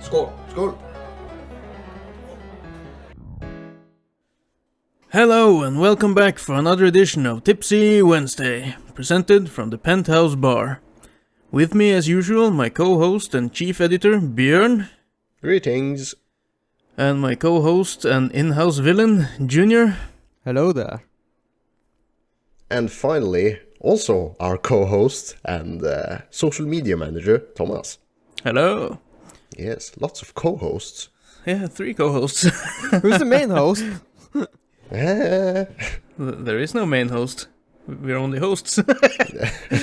Skål. Skål. Hello and welcome back for another edition of Tipsy Wednesday, presented from the Penthouse Bar. With me as usual, my co-host and chief editor, Bjørn. Greetings. And my co-host and in-house villain, Junior. Hello there. And finally, also our co-host and social media manager, Thomas. Hello. Yes, lots of co-hosts. Yeah, 3 co-hosts. Who's the main host? There is no main host. We're only hosts.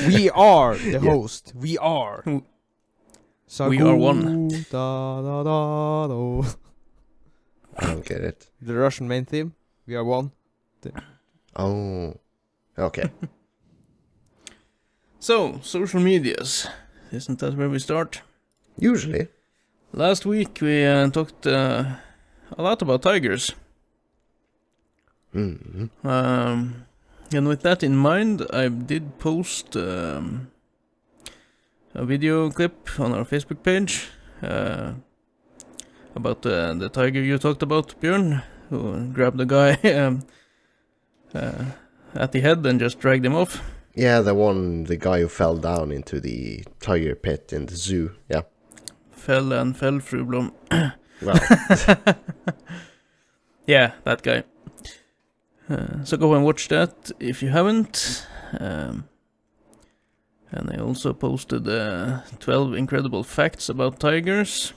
We are the host. We are. We are one. Da, da, da, da. I don't get it. The Russian main theme. We are one. Oh, okay. So, social medias. Isn't that where we start? Usually. Last week we talked a lot about tigers. Mm-hmm. And with that in mind, I did post a video clip on our Facebook page about the tiger you talked about, Bjørn, who grabbed the guy at the head and just dragged him off. Yeah, the guy who fell down into the tiger pit in the zoo, yeah. Fell, Fru Blom. Well. Yeah, that guy. So go and watch that if you haven't. And I also posted 12 incredible facts about tigers.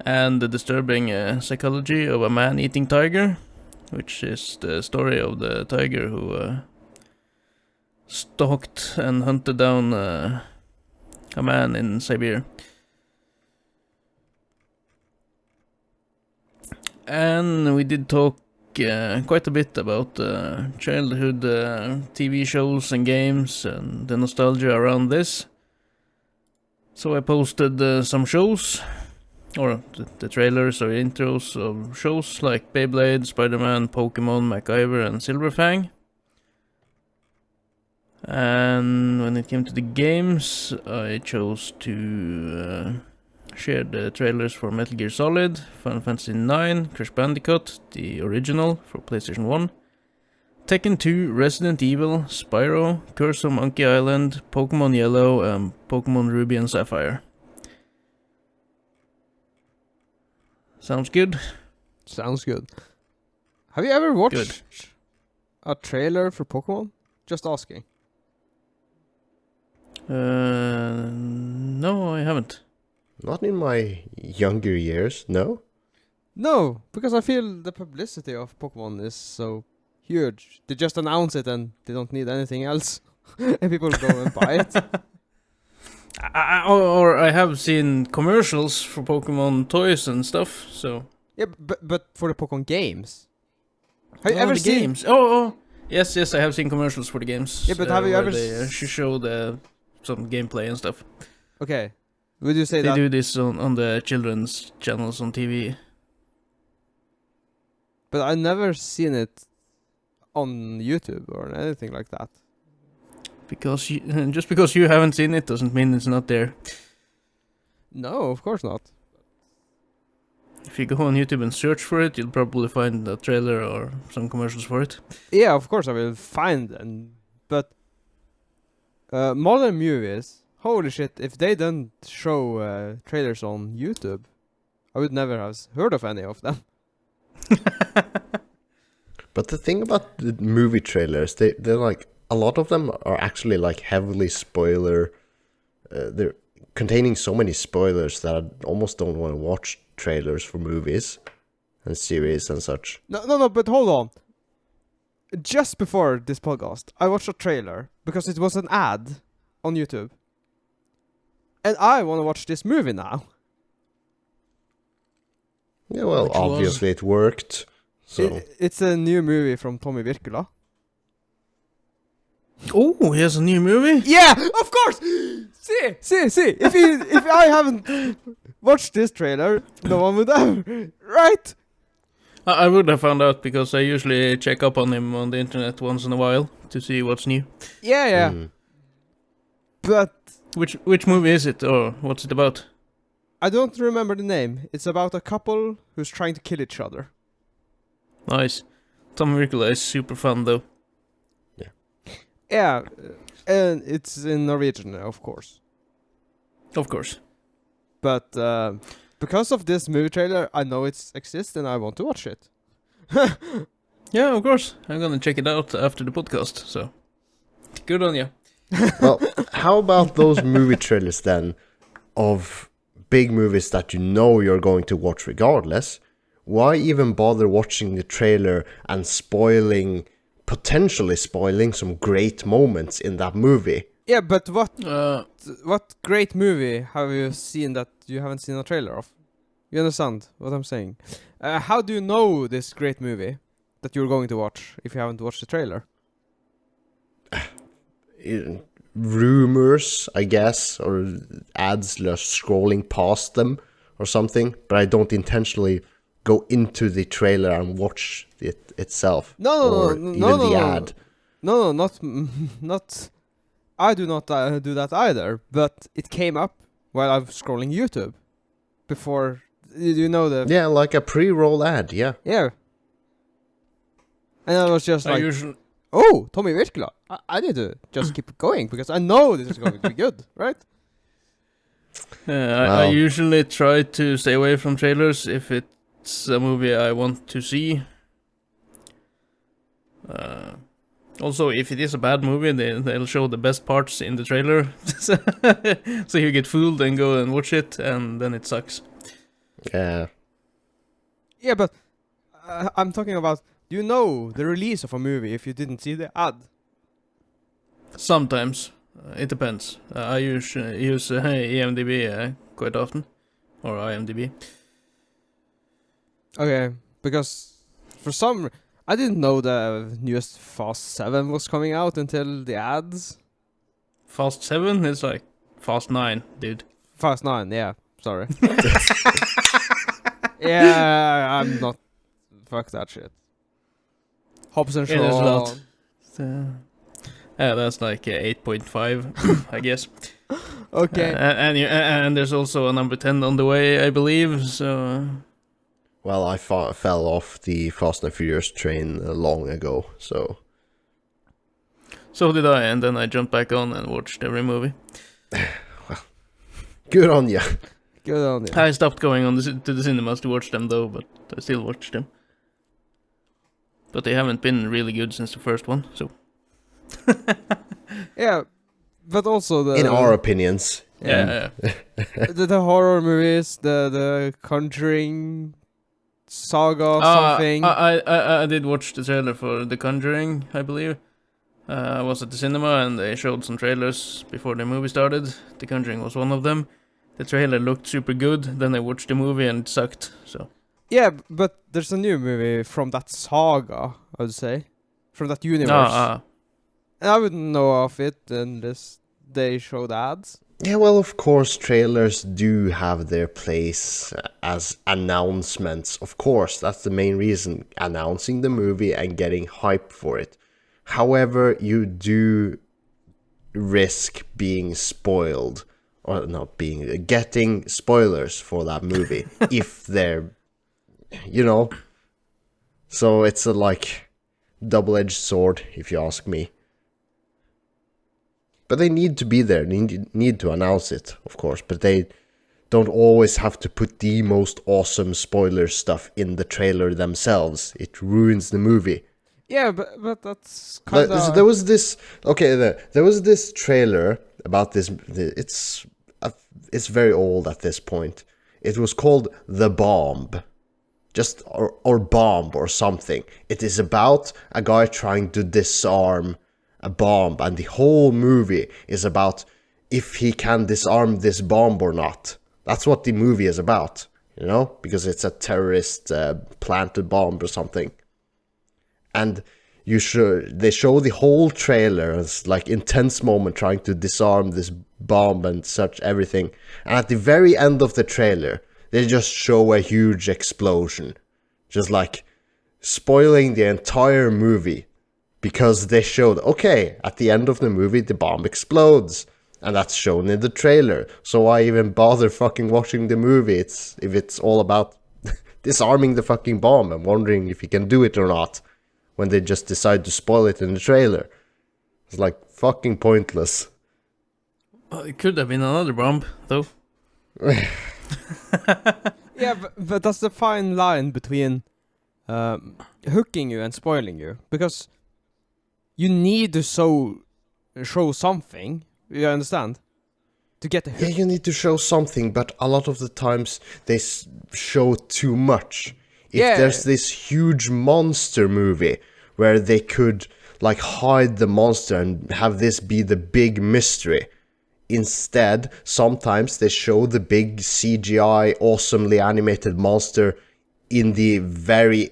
And the disturbing psychology of a man-eating tiger. Which is the story of the tiger who stalked and hunted down a man in Siberia. And we did talk quite a bit about childhood TV shows and games and the nostalgia around this. So I posted some shows, or the trailers or intros of shows like Beyblade, Spider-Man, Pokemon, MacGyver and Silverfang. And when it came to the games, I chose to share the trailers for Metal Gear Solid, Final Fantasy IX, Crash Bandicoot, the original for PlayStation 1, Tekken 2, Resident Evil, Spyro, Curse of Monkey Island, Pokemon Yellow, and Pokemon Ruby and Sapphire. Sounds good? Sounds good. Have you ever watched a trailer for Pokemon? Just asking. No, I haven't. Not in my younger years, no? No, because I feel the publicity of Pokemon is so huge. They just announce it and they don't need anything else. And people go and buy it. I have seen commercials for Pokemon toys and stuff, so... Yeah, but for the Pokemon games. Have you ever the seen... games? Oh, yes, I have seen commercials for the games. Yeah, but have you ever... They show some gameplay and stuff. Okay. Would you say they that... do this on the children's channels on TV. But I've never seen it on YouTube or anything like that. Because just because you haven't seen it doesn't mean it's not there. No, of course not. If you go on YouTube and search for it, you'll probably find a trailer or some commercials for it. Yeah, of course I will find them. But modern movies... Holy shit, if they don't show trailers on YouTube, I would never have heard of any of them. But the thing about the movie trailers, they're like, a lot of them are actually like heavily spoiler. They're containing so many spoilers that I almost don't want to watch trailers for movies and series and such. No, but hold on. Just before this podcast, I watched a trailer because it was an ad on YouTube. And I want to watch this movie now. Yeah, well, Which obviously it worked. So It's a new movie from Tommy Wirkola. Oh, he has a new movie? Yeah, of course! See! If I haven't watched this trailer, no one would have. Right? I would have found out because I usually check up on him on the internet once in a while to see what's new. Yeah. But which movie is it, or what's it about? I don't remember the name. It's about a couple who's trying to kill each other. Nice. Tom Wirkola is super fun though. Yeah, and it's in Norwegian, of course. Of course. But because of this movie trailer, I know it exists and I want to watch it. Yeah, of course. I'm gonna check it out after the podcast, so good on you. Well, how about those movie trailers then of big movies that you know you're going to watch regardless? Why even bother watching the trailer and potentially spoiling some great moments in that movie? Yeah, but what great movie have you seen that you haven't seen a trailer of? You understand what I'm saying? How do you know this great movie that you're going to watch if you haven't watched the trailer? Rumors, I guess, or ads just scrolling past them or something, but I don't intentionally go into the trailer and watch it itself. No, the ad. No, not. I do not do that either. But it came up while I'm scrolling YouTube. Before, you know the. Yeah, like a pre-roll ad. Yeah. Yeah. And I was just I like, usually oh, Tommy Wirkola. I need to just keep going because I know this is going to be good, right? I usually try to stay away from trailers if it's a movie I want to see. Also, if it is a bad movie, they'll show the best parts in the trailer, so you get fooled and go and watch it, and then it sucks. Yeah. Yeah, but I'm talking about. Do you know the release of a movie if you didn't see the ad? Sometimes. It depends. I use EMDB quite often. Or IMDb. Okay, because for some... I didn't know the newest Fast 7 was coming out until the ads. Fast 7 is like Fast 9, dude. Fast 9, yeah. Sorry. Yeah, I'm not... Fuck that shit. Hobbs and Yeah, there's a Shaw. lot. Yeah, that's like 8.5, I guess. Okay. And there's also a number 10 on the way, I believe, so... Well, I fell off the Fast and Furious train long ago, so... So did I, and then I jumped back on and watched every movie. Well, good on you. Good on you. I stopped going on to the cinemas to watch them, though, but I still watched them. But they haven't been really good since the first one, so... Yeah, but also the... In our opinions. Yeah. the horror movies, the Conjuring saga, something. I did watch the trailer for The Conjuring, I believe. I was at the cinema and they showed some trailers before the movie started. The Conjuring was one of them. The trailer looked super good, then I watched the movie and it sucked, so... Yeah, but there's a new movie from that saga, I would say. From that universe. And I wouldn't know of it unless they showed ads. Yeah, well, of course, trailers do have their place as announcements. Of course, that's the main reason, announcing the movie and getting hype for it. However, you do risk being spoiled, or not being, getting spoilers for that movie if they're, you know. So it's a, like, double-edged sword, if you ask me. But they need to be there, they need to announce it, of course, but they don't always have to put the most awesome spoiler stuff in the trailer themselves. It ruins the movie. Yeah, but that's kind of... There was this... Okay, there was this trailer about this... It's very old at this point. It was called The Bomb. Just... Or Bomb or something. It is about a guy trying to disarm a bomb, and the whole movie is about if he can disarm this bomb or not. That's what the movie is about, you know, because it's a terrorist planted bomb or something. And they show the whole trailer as like intense moment trying to disarm this bomb and such everything. And at the very end of the trailer, they just show a huge explosion, just like spoiling the entire movie. Because they showed, okay, at the end of the movie, the bomb explodes. And that's shown in the trailer. So why even bother fucking watching the movie? If it's all about disarming the fucking bomb and wondering if you can do it or not, when they just decide to spoil it in the trailer. It's like fucking pointless. Well, it could have been another bomb, though. Yeah, but that's the fine line between hooking you and spoiling you, because you need to show something. You understand? To get the hook. Yeah, you need to show something, but a lot of the times they show too much. If there's this huge monster movie where they could like hide the monster and have this be the big mystery, instead sometimes they show the big CGI awesomely animated monster in the very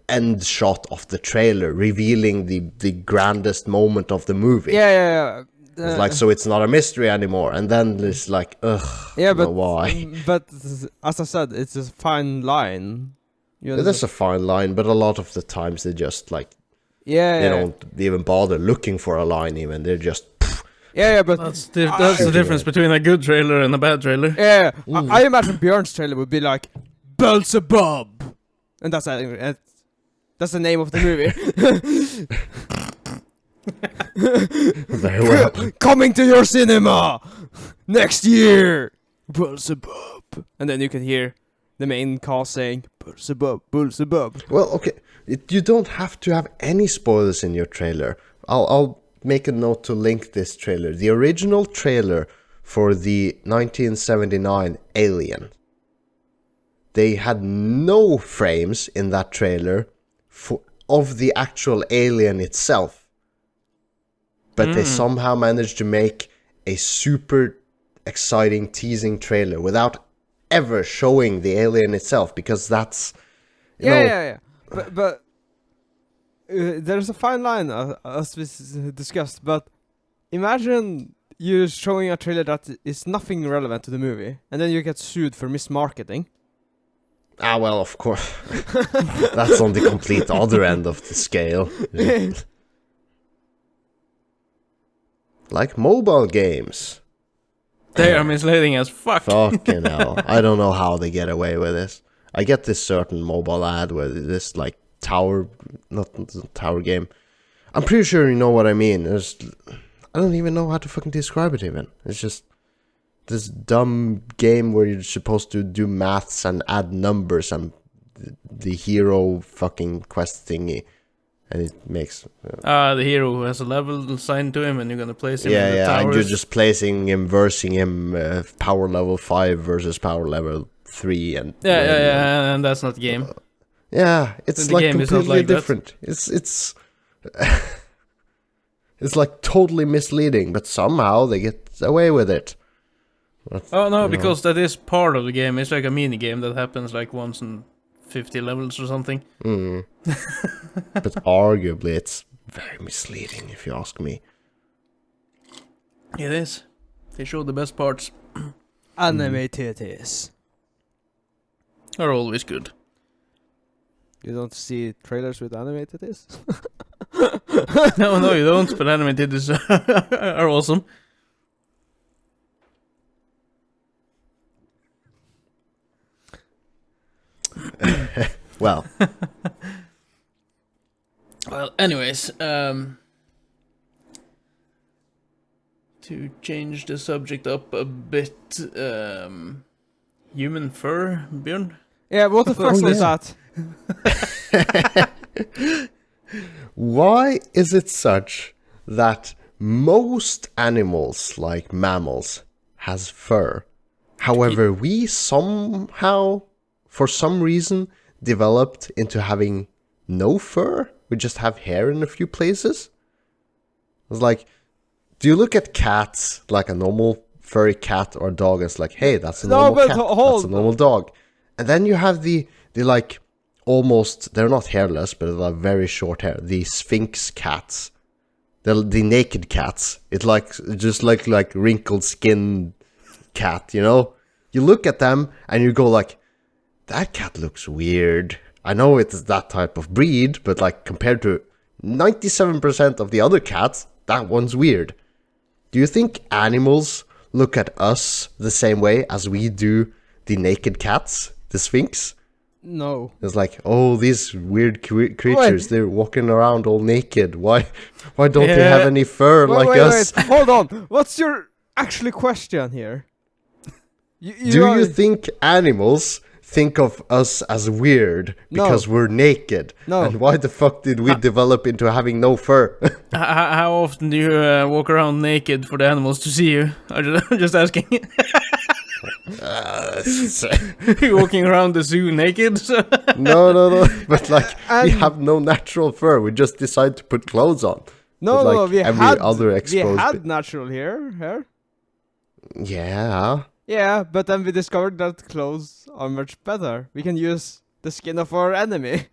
end shot of the trailer, revealing the grandest moment of the movie. Yeah. It's like, so it's not a mystery anymore, and then it's like, ugh. Yeah, but why? But as I said, it's a fine line. It is a fine line, but a lot of the times they just like, they don't even bother looking for a line. Even they're just. But that's the difference between a good trailer and a bad trailer. Yeah, I imagine Bjørn's trailer would be like Beelzebub, and that's the name of the movie. Very well. Coming to your cinema next year, Beelzebub, and then you can hear the main cast saying Beelzebub, Beelzebub. Well, okay, you don't have to have any spoilers in your trailer. I'll make a note to link this trailer. The original trailer for the 1979 Alien. They had no frames in that trailer of the actual alien itself. But they somehow managed to make a super exciting teasing trailer without ever showing the alien itself, because that's but there's a fine line as we discussed. But imagine you showing a trailer that is nothing relevant to the movie, and then you get sued for mismarketing. Well, of course. That's on the complete other end of the scale. Like mobile games. They are misleading as fuck. Fucking hell. I don't know how they get away with this. I get this certain mobile ad where this like not tower game. I'm pretty sure you know what I mean. I don't even know how to fucking describe it even. It's just this dumb game where you're supposed to do maths and add numbers and the hero fucking quest thingy. And it makes... the hero who has a level assigned to him, and you're gonna place him in the towers. And you're just placing him, versing him, power level 5 versus power level 3. And and that's not the game. It's like completely different. It's it's like totally misleading, but somehow they get away with it. Because that is part of the game. It's like a mini game that happens like once in 50 levels or something. But arguably it's very misleading, if you ask me. It is. They show the best parts. Anime titties. Are always good. You don't see trailers with anime titties? No, you don't, but anime titties are awesome. Well, anyways, to change the subject up a bit, human fur, Bjørn? Yeah, what the fuck is that? Why is it such that most animals, like mammals, has fur? However, we somehow, for some reason, developed into having no fur? We just have hair in a few places? It's like, do you look at cats like a normal furry cat or dog? It's like, hey, that's a normal cat, that's a normal dog. And then you have the like, almost, they're not hairless, but they're very short hair. The sphinx cats. The naked cats. It's like, just like wrinkled skin cat, you know? You look at them and you go like, that cat looks weird. I know it's that type of breed, but like compared to 97% of the other cats, that one's weird. Do you think animals look at us the same way as we do the naked cats, the Sphinx? No. It's like, oh, these weird creatures, they're walking around all naked. Why don't they have any fur like us? Wait, hold on. What's your actually question here? Do you think animals think of us as weird because we're naked? No. And why the fuck did we develop into having no fur? How often do you walk around naked for the animals to see you? I'm just asking. You're walking around the zoo naked? No. But like, we have no natural fur. We just decide to put clothes on. No, we We had natural hair. Yeah. Yeah, but then we discovered that clothes are much better. We can use the skin of our enemy.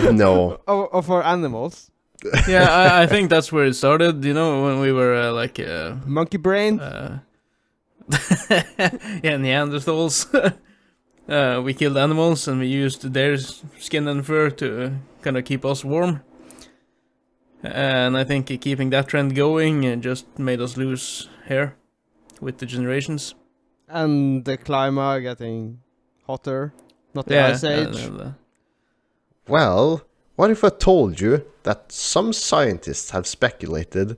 No. of our animals. Yeah, I think that's where it started, you know, when we were Monkey brain? yeah, Neanderthals. We killed animals and we used their skin and fur to kind of keep us warm. And I think keeping that trend going just made us lose hair with the generations. And the climate getting hotter. Not the Yeah, ice age. Well, what if I told you that some scientists have speculated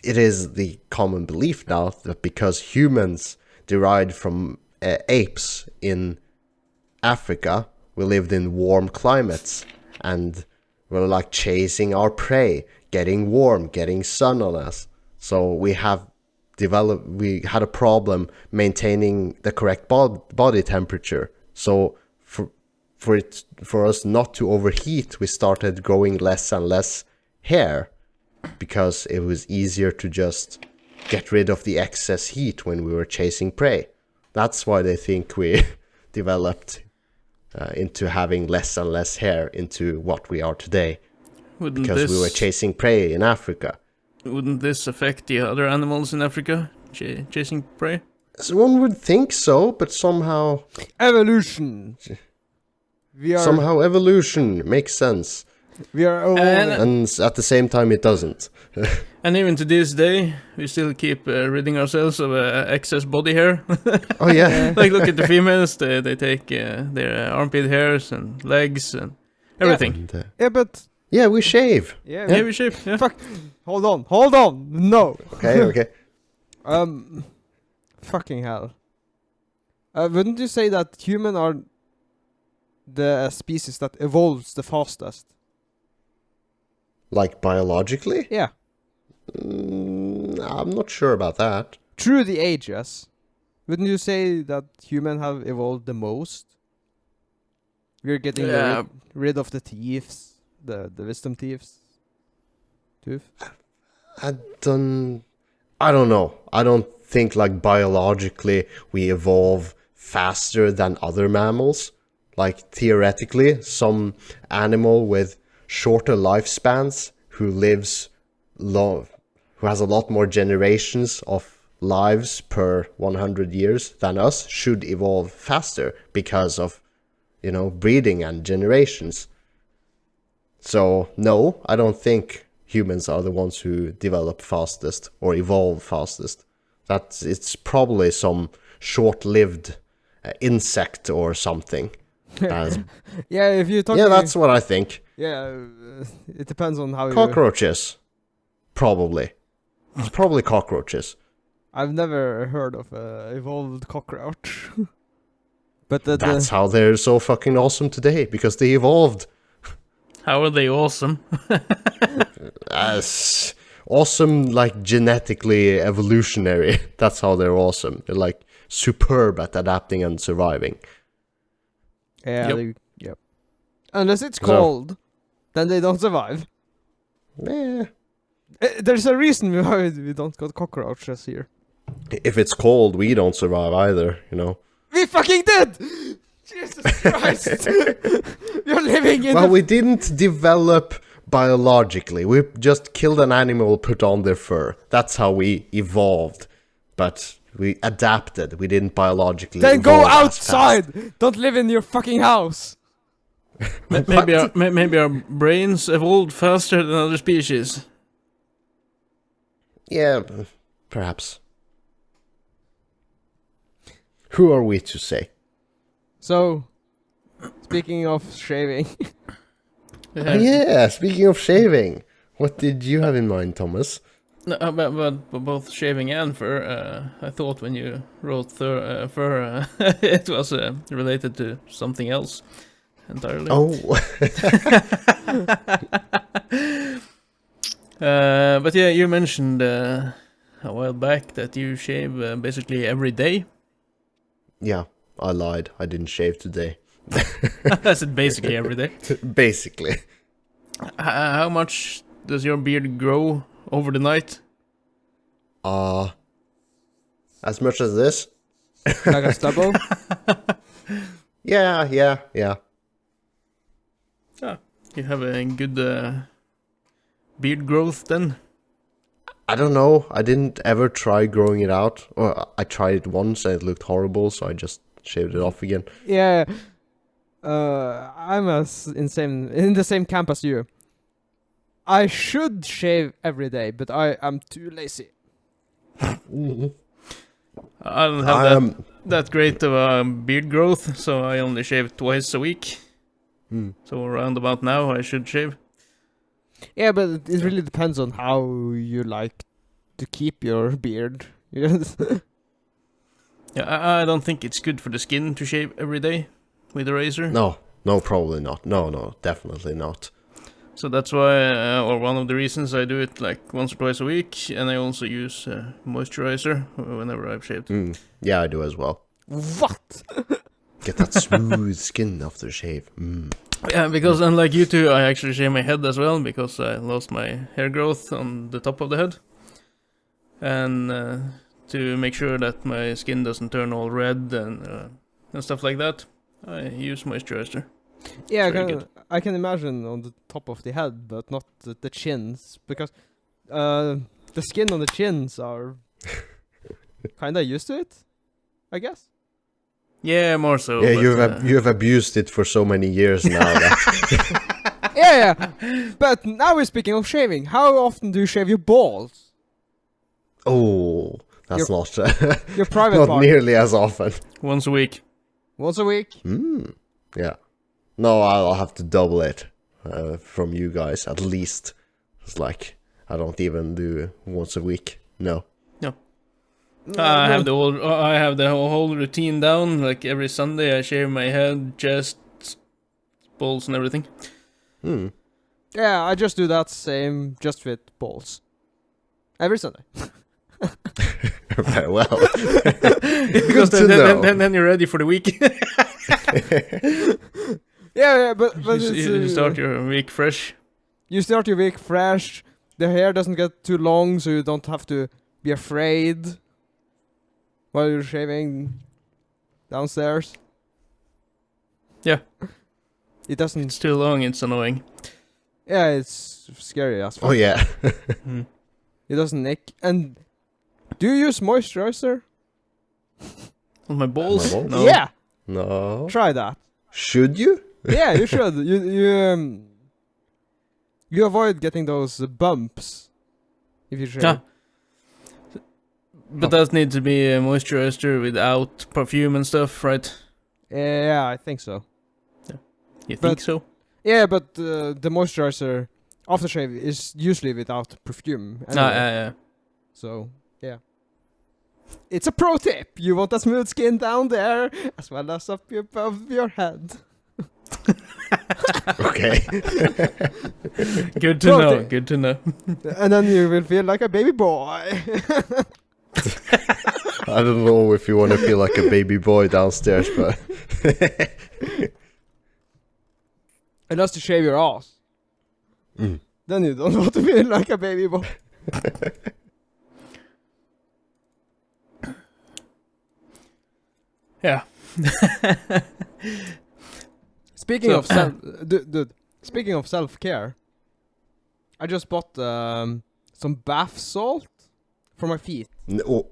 it is the common belief now that because humans derived from apes in Africa, we lived in warm climates and we're like chasing our prey, getting warm, getting sun on us. So we had a problem maintaining the correct body temperature. So for us not to overheat, we started growing less and less hair because it was easier to just get rid of the excess heat when we were chasing prey. That's why they think we developed into having less and less hair into what we are today. Because we were chasing prey in Africa. Wouldn't this affect the other animals in Africa chasing prey? So one would think so, but somehow... Evolution! Somehow evolution makes sense. We are and at the same time it doesn't. And even to this day, we still keep ridding ourselves of excess body hair. Oh yeah. Like look at the females, they take their armpit hairs and legs and everything. Yeah, but... Yeah, we shave. Yeah, we shave. Yeah. Fuck. Hold on. No. Okay. Fucking hell. Wouldn't you say that humans are the species that evolves the fastest? Like biologically? Yeah. I'm not sure about that. Through the ages, wouldn't you say that humans have evolved the most? We're getting rid of the thieves, the wisdom thieves. I don't know. I don't think like biologically we evolve faster than other mammals. Like theoretically, some animal with shorter lifespans who has a lot more generations of lives per 100 years than us should evolve faster because of, breeding and generations. So no, I don't think humans are the ones who develop fastest or evolve fastest. It's probably some short-lived insect or something. Yeah, if you talk. Yeah, that's what I think. Yeah, it depends on how cockroaches. Probably. It's probably cockroaches. I've never heard of an evolved cockroach. But that's how they're so fucking awesome today, because they evolved. How are they awesome? As awesome, like genetically evolutionary. That's how they're awesome. They're like superb at adapting and surviving. Yeah, yep. Unless it's cold, then they don't survive. Yeah. There's a reason why we don't got cockroaches here. If it's cold, we don't survive either, We fucking did! Jesus Christ! You're living in we didn't develop biologically. We just killed an animal, put on their fur. That's how we evolved. But we adapted. We didn't biologically Then go evolve outside! Don't live in your fucking house! Maybe our brains evolved faster than other species. Yeah, Perhaps. Who are we to say? So, speaking of shaving, Yeah, speaking of shaving, what did you have in mind, Thomas? No, but both shaving and fur, I thought when you wrote fur, it was related to something else entirely. Oh, But yeah, you mentioned a while back that you shave basically every day. yeah, I lied. I didn't shave today. I said basically every day. Basically. How much does your beard grow over the night? As much as this? like a stubble. Yeah. Ah, you have a good beard growth then. I don't know. I didn't ever try growing it out. Or I tried it once and it looked horrible, so I just shaved it off again. Yeah. I'm in the same camp as you. I should shave every day, but I am too lazy. I don't have that great of a beard growth, so I only shave twice a week. So around about now I should shave. Yeah, but it really depends on how you like to keep your beard. Yeah, I don't think it's good for the skin to shave every day with a razor. No, probably not. No, definitely not. So that's why, or one of the reasons I do it like once or twice a week, and I also use moisturizer whenever I've shaved. Yeah, I do as well. What? Get that smooth skin after the shave. Yeah, because unlike you two, I actually shave my head as well, because I lost my hair growth on the top of the head. And to make sure that my skin doesn't turn all red and stuff like that, I use moisturizer. Yeah, I can imagine on the top of the head, but not the chins, because the skin on the chins are kinda used to it, I guess. Yeah, more so. Yeah, but, you have abused it for so many years now. That Yeah. But now we're speaking of shaving. How often do you shave your balls? oh, that's not Your private not part? nearly as often. once a week. Once a week? Yeah. No, I'll have to double it from you guys at least. It's like I don't even do once a week. No. I have the whole routine down. Like every Sunday, I shave my head, chest, balls, and everything. Yeah, I just do that same, just with balls. Every Sunday. Very well. Because then you're ready for the week. Yeah, but you start your week fresh. You start your week fresh. The hair doesn't get too long, so you don't have to be afraid while you're shaving downstairs. Yeah. It doesn't. It's too long, it's annoying. Yeah, it's scary as fuck. Oh yeah. It doesn't nick. And do you use moisturizer? On my balls? On my balls? No. Yeah. No. Try that. Should you? Yeah, you should. You avoid getting those bumps if you shave. Yeah. But that needs to be a moisturizer without perfume and stuff, right? Yeah, I think so. You think But- so? Yeah, but the moisturizer aftershave is usually without perfume. Anyway. Yeah. So, yeah. It's a pro tip. You want a smooth skin down there as well as up above your head. Okay. Good to Pro know. tip. Good to know. And then you will feel like a baby boy. I don't know if you want to feel like a baby boy downstairs, but Unless you shave your ass. Then you don't want to feel like a baby boy. Yeah. Speaking So- of dude, speaking of self-care, I just bought some bath salt for my feet. oh.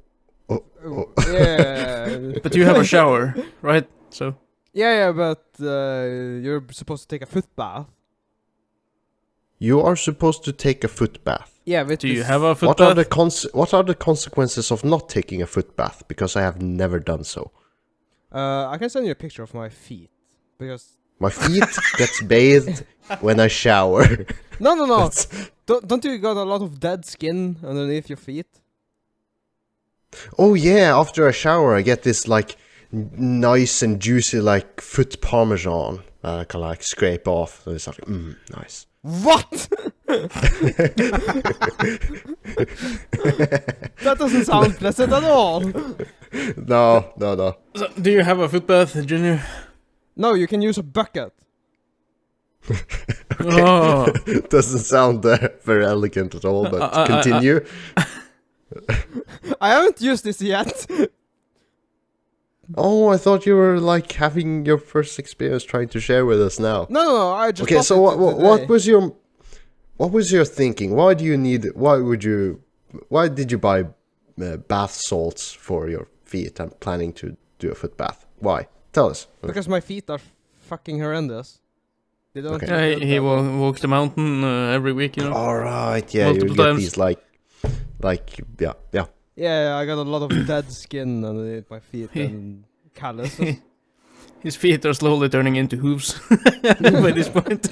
Yeah. But you have a shower, right? So Yeah, but you're supposed to take a foot bath. You are supposed to take a foot bath. Yeah, with Do you this- have a foot What are bath? what are the consequences of not taking a foot bath? Because I have never done so. I can send you a picture of my feet because My feet gets bathed when I shower. no. That's- Don't you got a lot of dead skin underneath your feet? Oh yeah, after I shower, I get this like nice and juicy like foot parmesan that I can like scrape off. So it's like, nice. What? That doesn't sound pleasant at all. No. So, do you have a foot bath, Junior? No, you can use a bucket. Oh, Doesn't sound very elegant at all, but I- continue. I haven't used this yet. Oh, I thought you were like having your first experience trying to share with us now. No, I just. Okay, bought so it today. what was your thinking? Why did you buy bath salts for your feet and planning to do a foot bath? Why? Tell us. Because my feet are fucking horrendous. They don't. Okay. yeah, look he that well. walks the mountain every week, you know. All right, yeah, you Multiple get times. these like yeah. Yeah, I got a lot of dead skin underneath my feet He- and calluses. His feet are slowly turning into hooves by this point.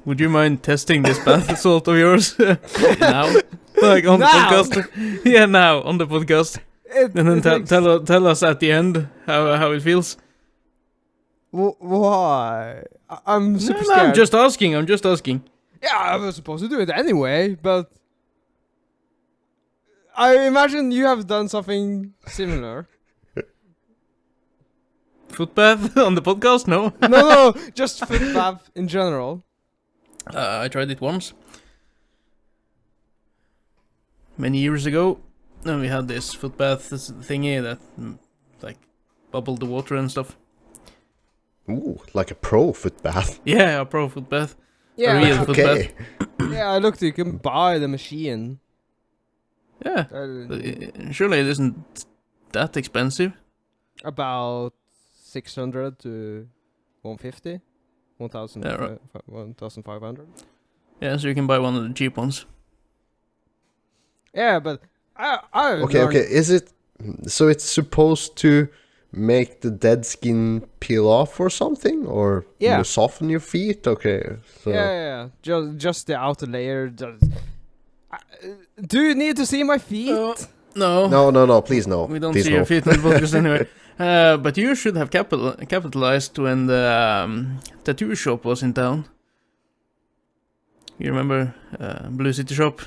Would you mind testing this bath salt of yours now? Like on the Now? podcast? Yeah, now on the podcast. And then tell us at the end how it feels. Why? I'm super No, scared. I'm just asking. Yeah, I was supposed to do it anyway, but I imagine you have done something similar. Foot bath on the podcast? No. No, just foot bath in general. I tried it once. Many years ago. And we had this foot bath thingy that like bubbled the water and stuff. Ooh, like a pro foot bath. Yeah, a pro foot bath. Yeah, real foot Okay. yeah. I looked. You can buy the machine. Yeah. Surely it isn't that expensive. About 600 to 150, 1,000, Yeah, right. 1,500. Yeah, so you can buy one of the cheap ones. Yeah, but I Okay. Is it so? It's supposed to make the dead skin peel off or something, or Yeah. soften your feet? Okay. So Yeah. Just the outer layer. Do you need to see my feet? No. No, please no. We don't Please see no. your feet in the podcast anyway. But you should have capitalized when the tattoo shop was in town. You remember Blue City Shop?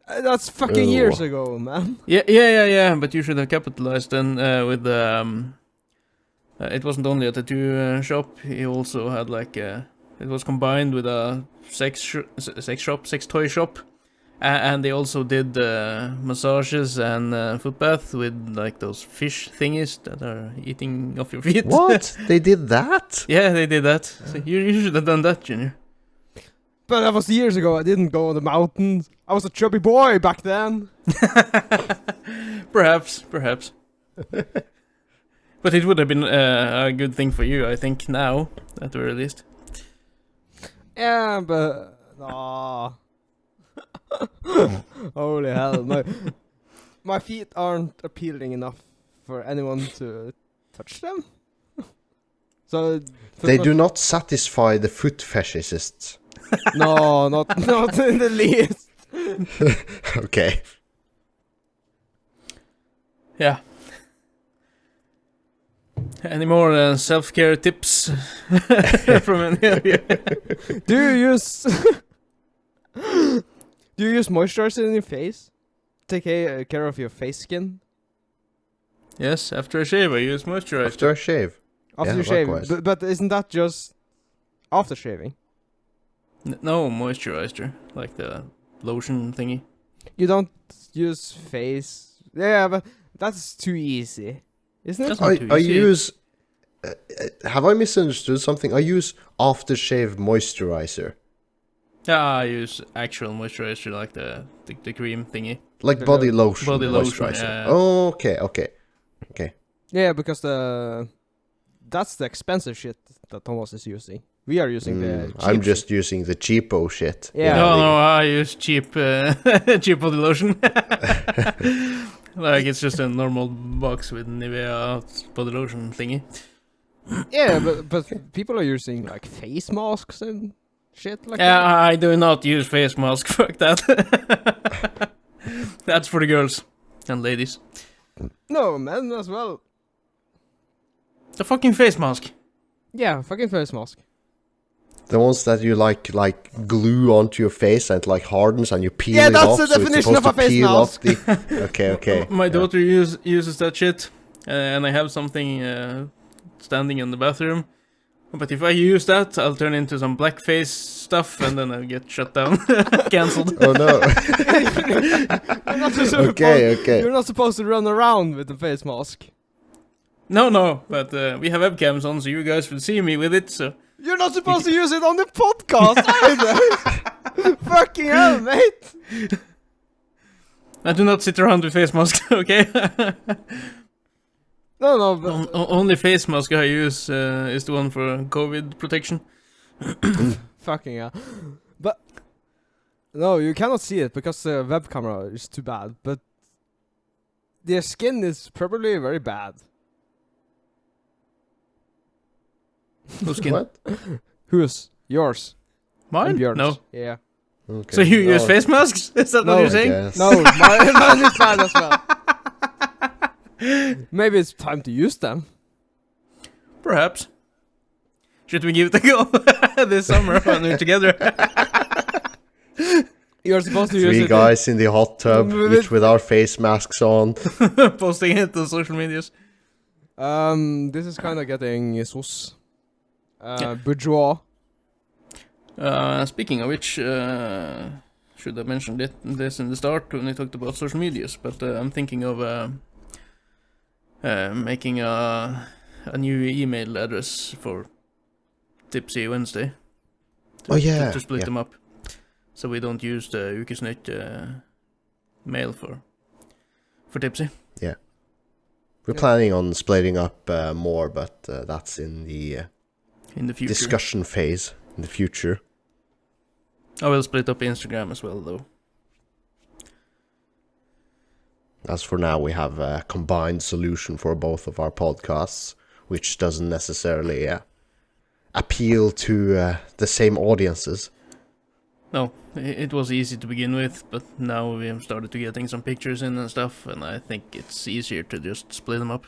That's fucking years Ew. ago, man. Yeah. But you should have capitalized then with the. It wasn't only a tattoo shop. He also had like it was combined with a sex toy shop, and they also did massages and foot bath with like those fish thingies that are eating off your feet. What? They did that? Yeah, they did that. So you should have done that, Junior. But that was years ago. I didn't go on the mountains. I was a chubby boy back then. Perhaps. But it would have been a good thing for you, I think, now, at the very least. Yeah, but holy hell, my feet aren't appealing enough for anyone to touch them. So They do not satisfy the foot fetishists. No, not in the least. Okay. Yeah. Any more self-care tips from any of you? Do you use moisturizer in your face? Take care of your face skin Yes, after a shave I use moisturizer. After a shave. after Yeah, you shave. likewise. But isn't that just after shaving? No moisturizer, like the lotion thingy. You don't use face. Yeah, but that's too easy, isn't it? That's not too I easy. use. Have I misunderstood something? I use aftershave moisturizer, Yeah, I use actual moisturizer, like the cream thingy. like The body lotion. Body lotion, moisturizer. yeah. Oh, okay. Yeah, because that's the expensive shit that Thomas is using. We are using the I'm cheap just using the cheapo shit. Yeah. No, I use cheap body lotion. Like it's just a normal box with Nivea body lotion thingy. Yeah, but people are using like face masks and shit like Yeah, that. I do not use face mask. Fuck that. That's for the girls and ladies. No, men as well. The fucking face mask. Yeah, fucking face mask. The ones that you like glue onto your face and it like hardens and you peel Yeah, it that's off. the so it's definition supposed of a to face peel off mask. Okay. My yeah. daughter uses that shit, and I have something standing in the bathroom. But if I use that, I'll turn into some blackface stuff, and then I'll get shut down, cancelled. Oh no. You're not supposed- Okay. You're not supposed to run around with the face mask. No, but we have webcams on, so you guys will see me with it. So You're not supposed to use it on the podcast either. Fucking hell, mate. I do not sit around with face mask. Okay. No, but Only face mask I use is the one for COVID protection. fucking hell. But no, you cannot see it because the web camera is too bad. But their skin is probably very bad. Whose skin? What? Whose? Yours? Mine? And Bjørn's. No. Yeah. Okay. So you use Oh, face masks? Is that No, what you're I saying? guess. No, mine is bad as well. Maybe it's time to use them. Perhaps. Should we give it a go this summer when we're together? You're supposed to use Three it. guys in the hot tub, each with our face masks on. Posting it on social medias. This is kind of getting sus. Bourgeois. Speaking of which, should have mentioned this in the start when we talked about social medias, but I'm thinking of making a new email address for Tipsy Wednesday. Oh, yeah, To split yeah. them up. So we don't use the Ukesnytt mail for Tipsy. We're planning on splitting up more, but that's in the In the future. discussion phase in the future. I will split up Instagram as well, though. As for now, we have a combined solution for both of our podcasts, which doesn't necessarily appeal to the same audiences. No, it was easy to begin with, but now we have started to getting some pictures in and stuff, and I think it's easier to just split them up.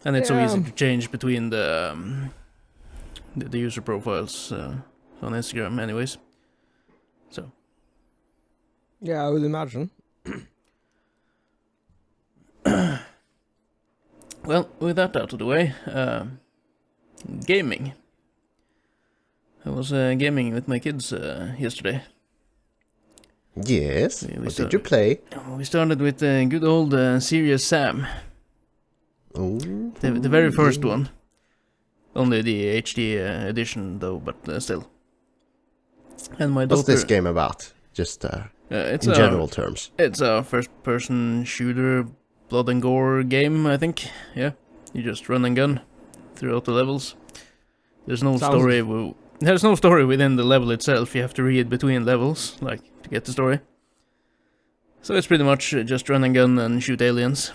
And it's so easy to change between the user profiles on Instagram anyways. So, Yeah, I would imagine. well, with that out of the way, gaming. I was gaming with my kids yesterday. Yes. We What start- did you play? We started with good old Serious Sam. Oh, The very first one. Only the HD edition though, but still. And my daughter... what's this game about? Just it's in general terms. It's a first-person shooter, blood and gore game, I think. Yeah, you just run and gun throughout the levels. There's no story. There's no story within the level itself. You have to read between levels, like to get the story. So it's pretty much just run and gun and shoot aliens.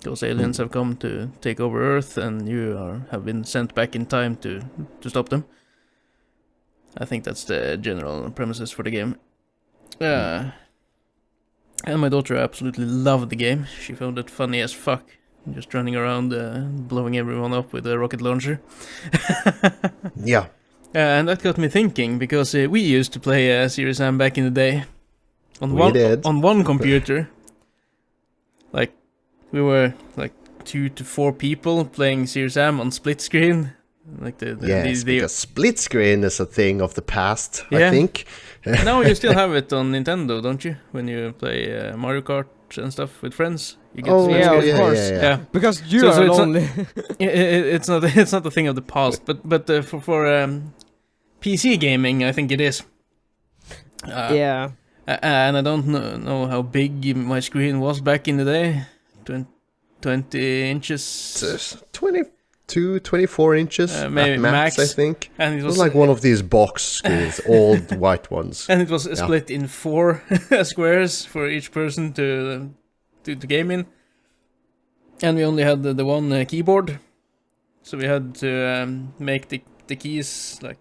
Those aliens have come to take over Earth, and you have been sent back in time to stop them. I think that's the general premises for the game. And my daughter absolutely loved the game. She found it funny as fuck, just running around blowing everyone up with a rocket launcher. Yeah. And that got me thinking, because we used to play Serious Sam back in the day. On one computer. Like, we were like 2 to 4 people playing Serious Sam on split screen. Like Yes, because split screen is a thing of the past, Yeah. I think. Now you still have it on Nintendo, don't you? When you play Mario Kart and stuff with friends, you get split yeah, screen. of course. Yeah. Because you So are it's not- lonely. It's not a thing of the past, but for PC gaming, I think it is. Yeah. And I don't know how big my screen was back in the day. 20 inches. 20. 24 inches maybe at max, I think. And It was like one of these box screens, old white ones. And it was split in 4 squares for each person to game in. And we only had the one keyboard, so we had to make the keys like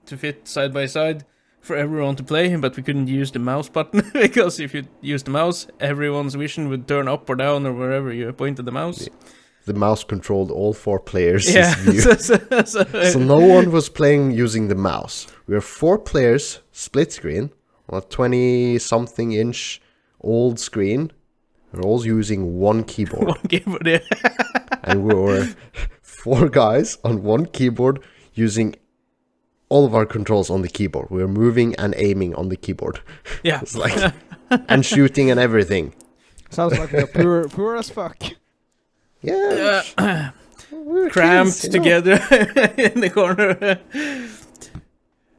to fit side by side for everyone to play, but we couldn't use the mouse button because if you use the mouse, everyone's vision would turn up or down or wherever you pointed the mouse. The mouse controlled all 4 players' Yeah. view. So no one was playing using the mouse. We were 4 players, split screen, on a 20-something inch old screen. We're all using one keyboard. One keyboard, yeah. And we were 4 guys on one keyboard using all of our controls on the keyboard. We were moving and aiming on the keyboard. Yeah. It's like, and shooting and everything. Sounds like we're poor as fuck. Yeah. We were Cramped kids, you know. together in the corner.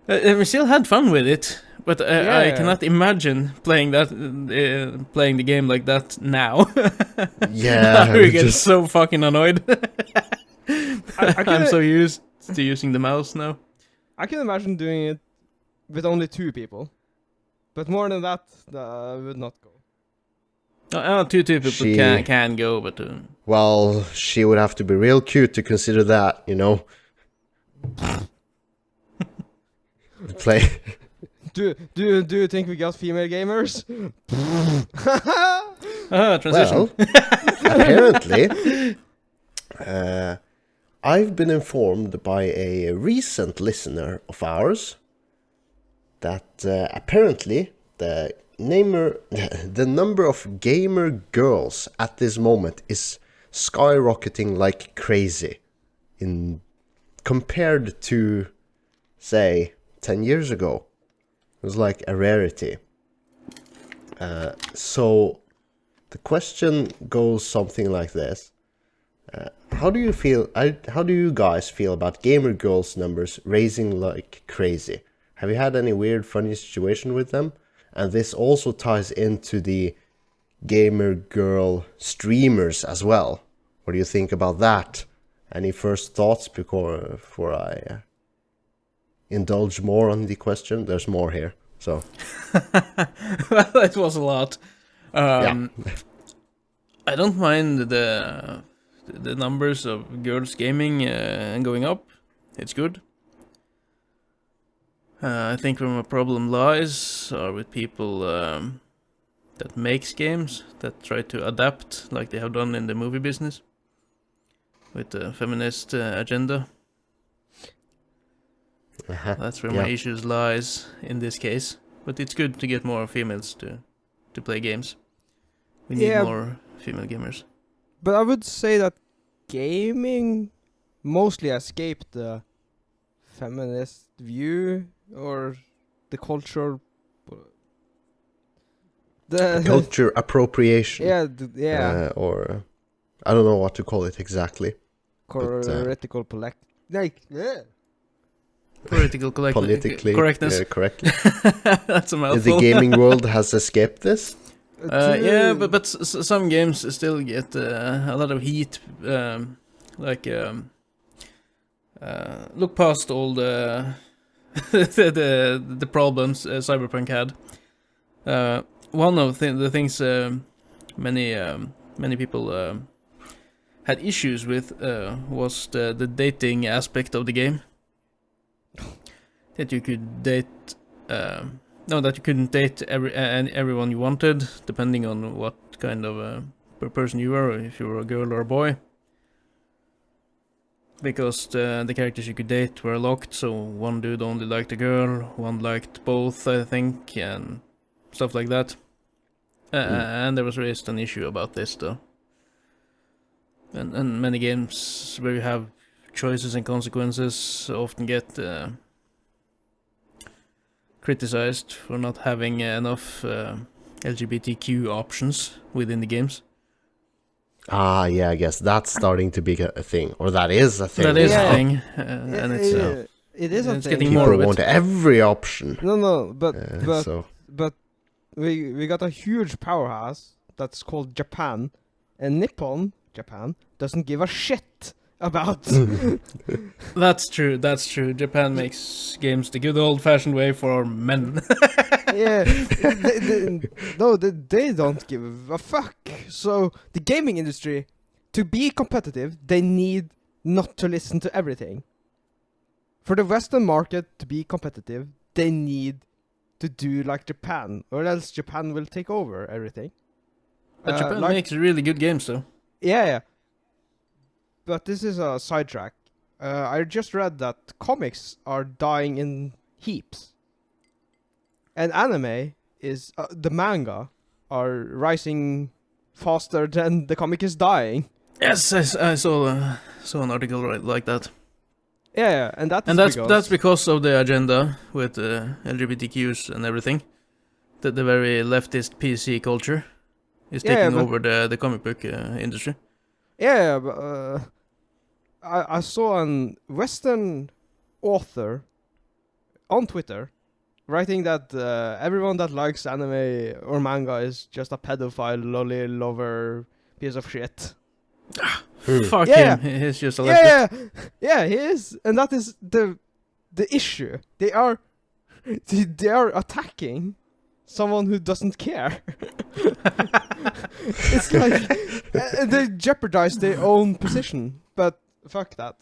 And we still had fun with it, but I cannot imagine playing playing the game like that now. Yeah. We get so fucking annoyed. I'm so I used to using the mouse now. can imagine doing it with only 2 people, but more than that, would not go. Two people She- can go, but Well, she would have to be real cute to consider that, you know. Play. Do you think we got female gamers? transition. Well, apparently, I've been informed by a recent listener of ours that apparently the number of gamer girls at this moment is skyrocketing like crazy compared to, say, 10 years ago. It was like a rarity. So the question goes something like this. How do you guys feel about gamer girls numbers raising like crazy? Have you had any weird funny situation with them? And this also ties into the gamer girl streamers as well. What do you think about that? Any first thoughts before I indulge more on the question? There's more here, so. Well, it was a lot. Yeah. I don't mind the numbers of girls gaming going up. It's good. I think where my problem lies are with people that makes games that try to adapt like they have done in the movie business with the feminist agenda. That's where my issues lies in this case. But it's good to get more females to play games. We need more female gamers. But I would say that gaming mostly escaped the feminist view or the culture. The Culture appropriation. yeah, Or I don't know what to call it exactly. Theoretical Political Politically correctness. correctly. That's a mouthful. The gaming world has escaped this. Yeah, but some games still get a lot of heat. Look past all the the problems Cyberpunk had. One of the things many people had issues with was the dating aspect of the game. That you could date. That you couldn't date everyone you wanted, depending on what kind of person you were, or if you were a girl or a boy. Because the characters you could date were locked, so one dude only liked a girl, one liked both, I think, and stuff like that. And there was raised an issue about this, though. And many games where you have choices and consequences often get criticized for not having enough LGBTQ options within the games. Ah, yeah, I guess that's starting to be a thing, or that is a thing. That is Yeah. a thing, and it's it is a it's thing. getting People more of it. want every option. No, but So we got a huge powerhouse that's called Japan, and Japan doesn't give a shit about. That's true. That's true. Japan makes games the good old-fashioned way for men. Yeah, they don't give a fuck. So the gaming industry, to be competitive, they need not to listen to everything. For the Western market to be competitive, they need to do like Japan, or else Japan will take over everything. But Japan like- makes really good games, though. Yeah. But this is a sidetrack. I just read that comics are dying in heaps. And anime is... the manga are rising faster than the comic is dying. Yes, I saw an article like that. Yeah, and that's That's because of the agenda with LGBTQs and everything. The very leftist PC culture is taking over the comic book industry. Yeah, but I saw an Western author on Twitter writing that everyone that likes anime or manga is just a pedophile, lolly lover piece of shit. Fuck Yeah. him, he's just a leftist. Yeah, he is, and that is the issue. They are attacking someone who doesn't care. It's like they jeopardize their own position, but fuck that.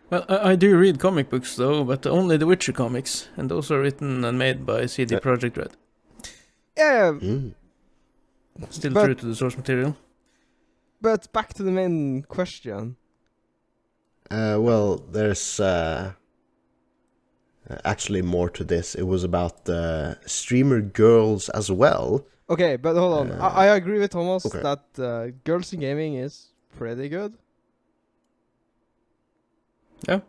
Well, I do read comic books though, but only the Witcher comics, and those are written and made by CD Projekt Red. Yeah, Still But- true to the source material. but back to the main question. Well, there's actually more to this. It was about streamer girls as well. Okay, but hold on. I agree with Thomas okay. that girls in gaming is pretty good. Yeah.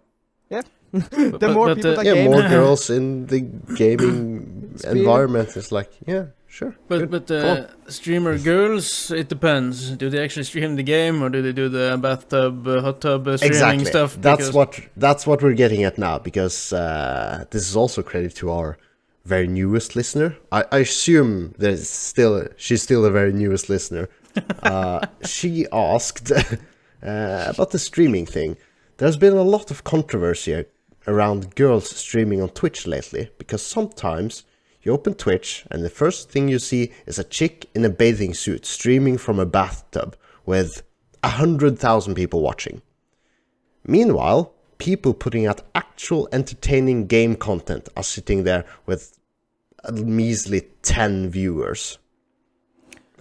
Yeah. But- The but- more but, people that Yeah, game. more girls in the gaming Speed. environment is like, yeah, sure. good, But cool. streamer girls, it depends. Do they actually stream the game, or do they do the bathtub, hot tub streaming Exactly. stuff? That's what we're getting at now, because this is also credit to our very newest listener. I assume she's still a very newest listener. She asked about the streaming thing. There's been a lot of controversy around girls streaming on Twitch lately, because sometimes you open Twitch and the first thing you see is a chick in a bathing suit streaming from a bathtub with 100,000 people watching. Meanwhile, people putting out actual entertaining game content are sitting there with a measly 10 viewers.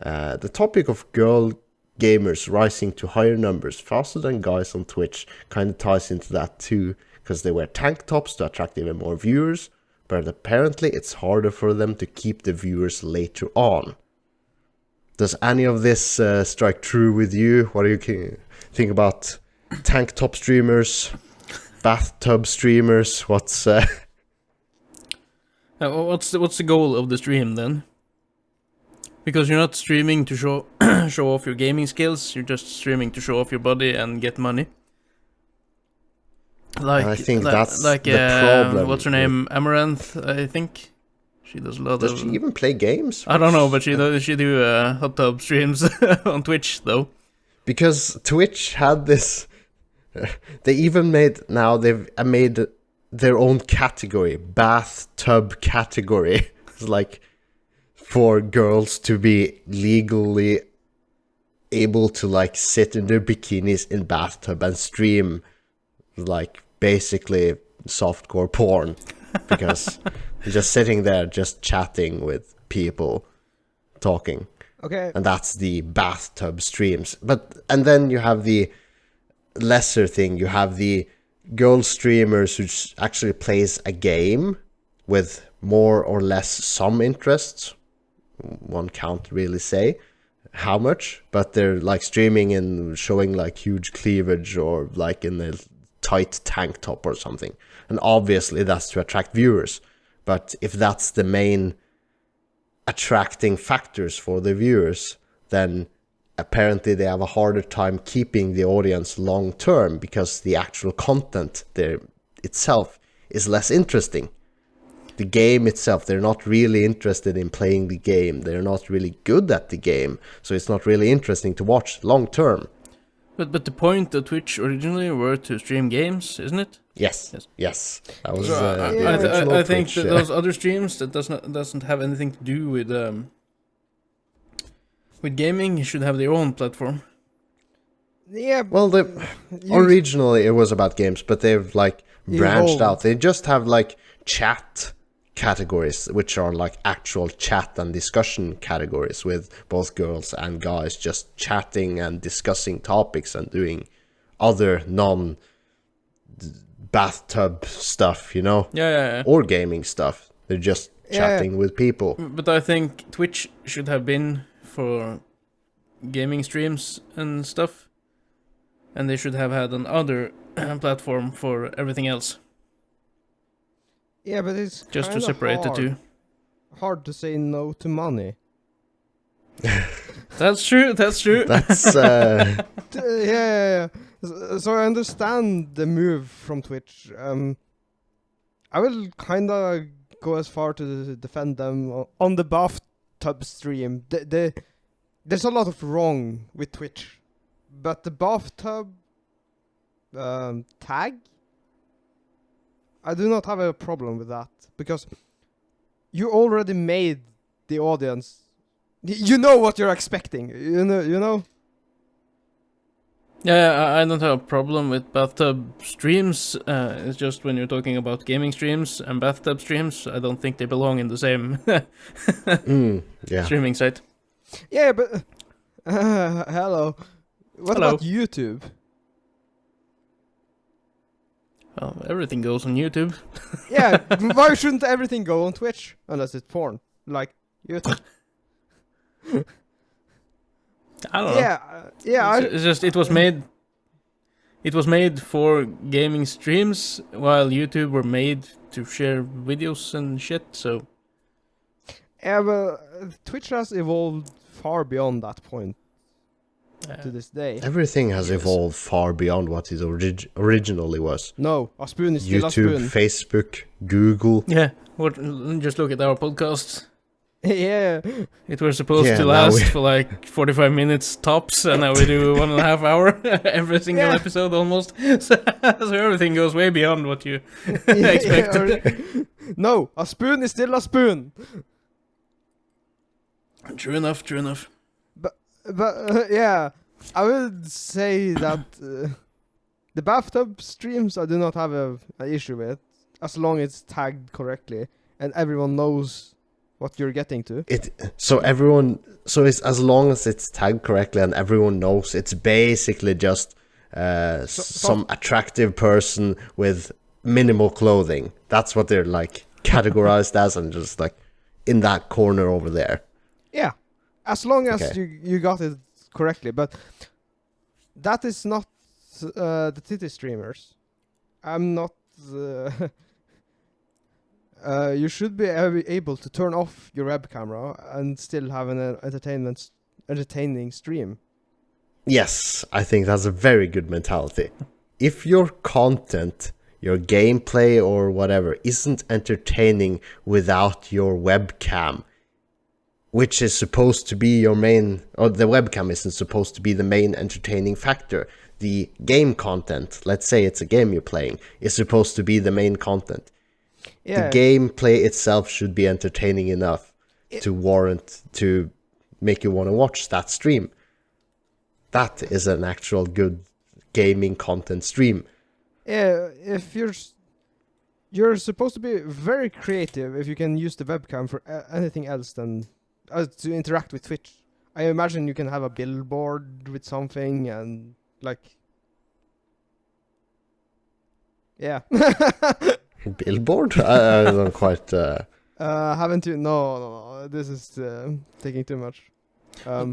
The topic of girl gamers rising to higher numbers faster than guys on Twitch kind of ties into that too, because they wear tank tops to attract even more viewers, but apparently it's harder for them to keep the viewers later on. Does any of this strike true with you? What do you think about tank top streamers, bathtub streamers? What's the goal of the stream then? Because you're not streaming to show off your gaming skills. You're just streaming to show off your body and get money. Like I think that's like the problem. what's her name? Amaranth, I think. She does a lot Does of. she even play games? I don't know, but she do hot tub streams on Twitch though. Because Twitch had this. They even made their own category, bathtub category. It's like for girls to be legally able to like sit in their bikinis in bathtub and stream like basically softcore porn, because you're just sitting there just chatting with people talking. Okay. And that's the bathtub streams. And then you have the lesser thing. You have the girl streamers who actually plays a game with more or less some interests. One can't really say how much, but they're like streaming and showing like huge cleavage or like in a tight tank top or something. And obviously that's to attract viewers. But if that's the main attracting factors for the viewers, then apparently they have a harder time keeping the audience long term, because the actual content there itself is less interesting. The game itself, they're not really interested in playing the game. They're not really good at the game, so it's not really interesting to watch long term. But the point of Twitch originally were to stream games, isn't it? Yes. Yes. Yes. That was So the I original I think Twitch, that those other streams that doesn't have anything to do with gaming should have their own platform. Yeah. Well, originally it was about games, but they've like branched Evolved. out. They just have like chat categories, which are like actual chat and discussion categories with both girls and guys just chatting and discussing topics and doing other non-bathtub stuff, you know, Yeah. or gaming stuff. They're just chatting with people. But I think Twitch should have been for gaming streams and stuff, and they should have had another platform for everything else. Yeah, but it's Just to kinda separate the two. Hard to say no to money. That's true. That's Yeah. So I understand the move from Twitch. I will kind of go as far to defend them on the bathtub stream. There's a lot of wrong with Twitch, but the bathtub tag, I do not have a problem with that because you already made the audience. You know what you're expecting. You know. Yeah, I don't have a problem with bathtub streams. It's just when you're talking about gaming streams and bathtub streams, I don't think they belong in the same yeah. streaming site. Yeah, but hello. What Hello. about YouTube? Well, everything goes on YouTube. Yeah, why shouldn't everything go on Twitch unless it's porn like YouTube? I don't know. Yeah. It's just it was made. It was made for gaming streams, while YouTube were made to share videos and shit. So Yeah, but Twitch has evolved far beyond that point to this day. Everything has evolved far beyond what it originally was. No, a spoon is still a YouTube, spoon. Facebook, Google. yeah, just look at our podcasts. Yeah. It was supposed Yeah, to now last we- for like 45 minutes tops, and now we do 1.5 hour every single Yeah. episode almost. So everything goes way beyond what you expected. No, a spoon is still a spoon. True enough. But yeah, I would say that the bathtub streams I do not have an issue with, as long as it's tagged correctly and everyone knows what you're getting to. So it's as long as it's tagged correctly and everyone knows, it's basically just some attractive person with minimal clothing. That's what they're like categorized as, and just like in that corner over there. Yeah, as long as Okay. you got it correctly. But that is not the titty streamers. I'm not. You should be able to turn off your web camera and still have an entertaining stream. Yes, I think that's a very good mentality. If your content, your gameplay or whatever isn't entertaining without your webcam, which is supposed to be your main, or the webcam isn't supposed to be the main entertaining factor. The game content, let's say it's a game you're playing, is supposed to be the main content. Yeah, The gameplay itself should be entertaining enough to warrant, to make you want to watch that stream. That is an actual good gaming content stream. yeah. If you're supposed to be very creative if you can use the webcam for anything else than to interact with Twitch. I imagine you can have a billboard with something and like. Yeah. Billboard? I don't quite... Haven't you? No. This is taking too much. Yeah.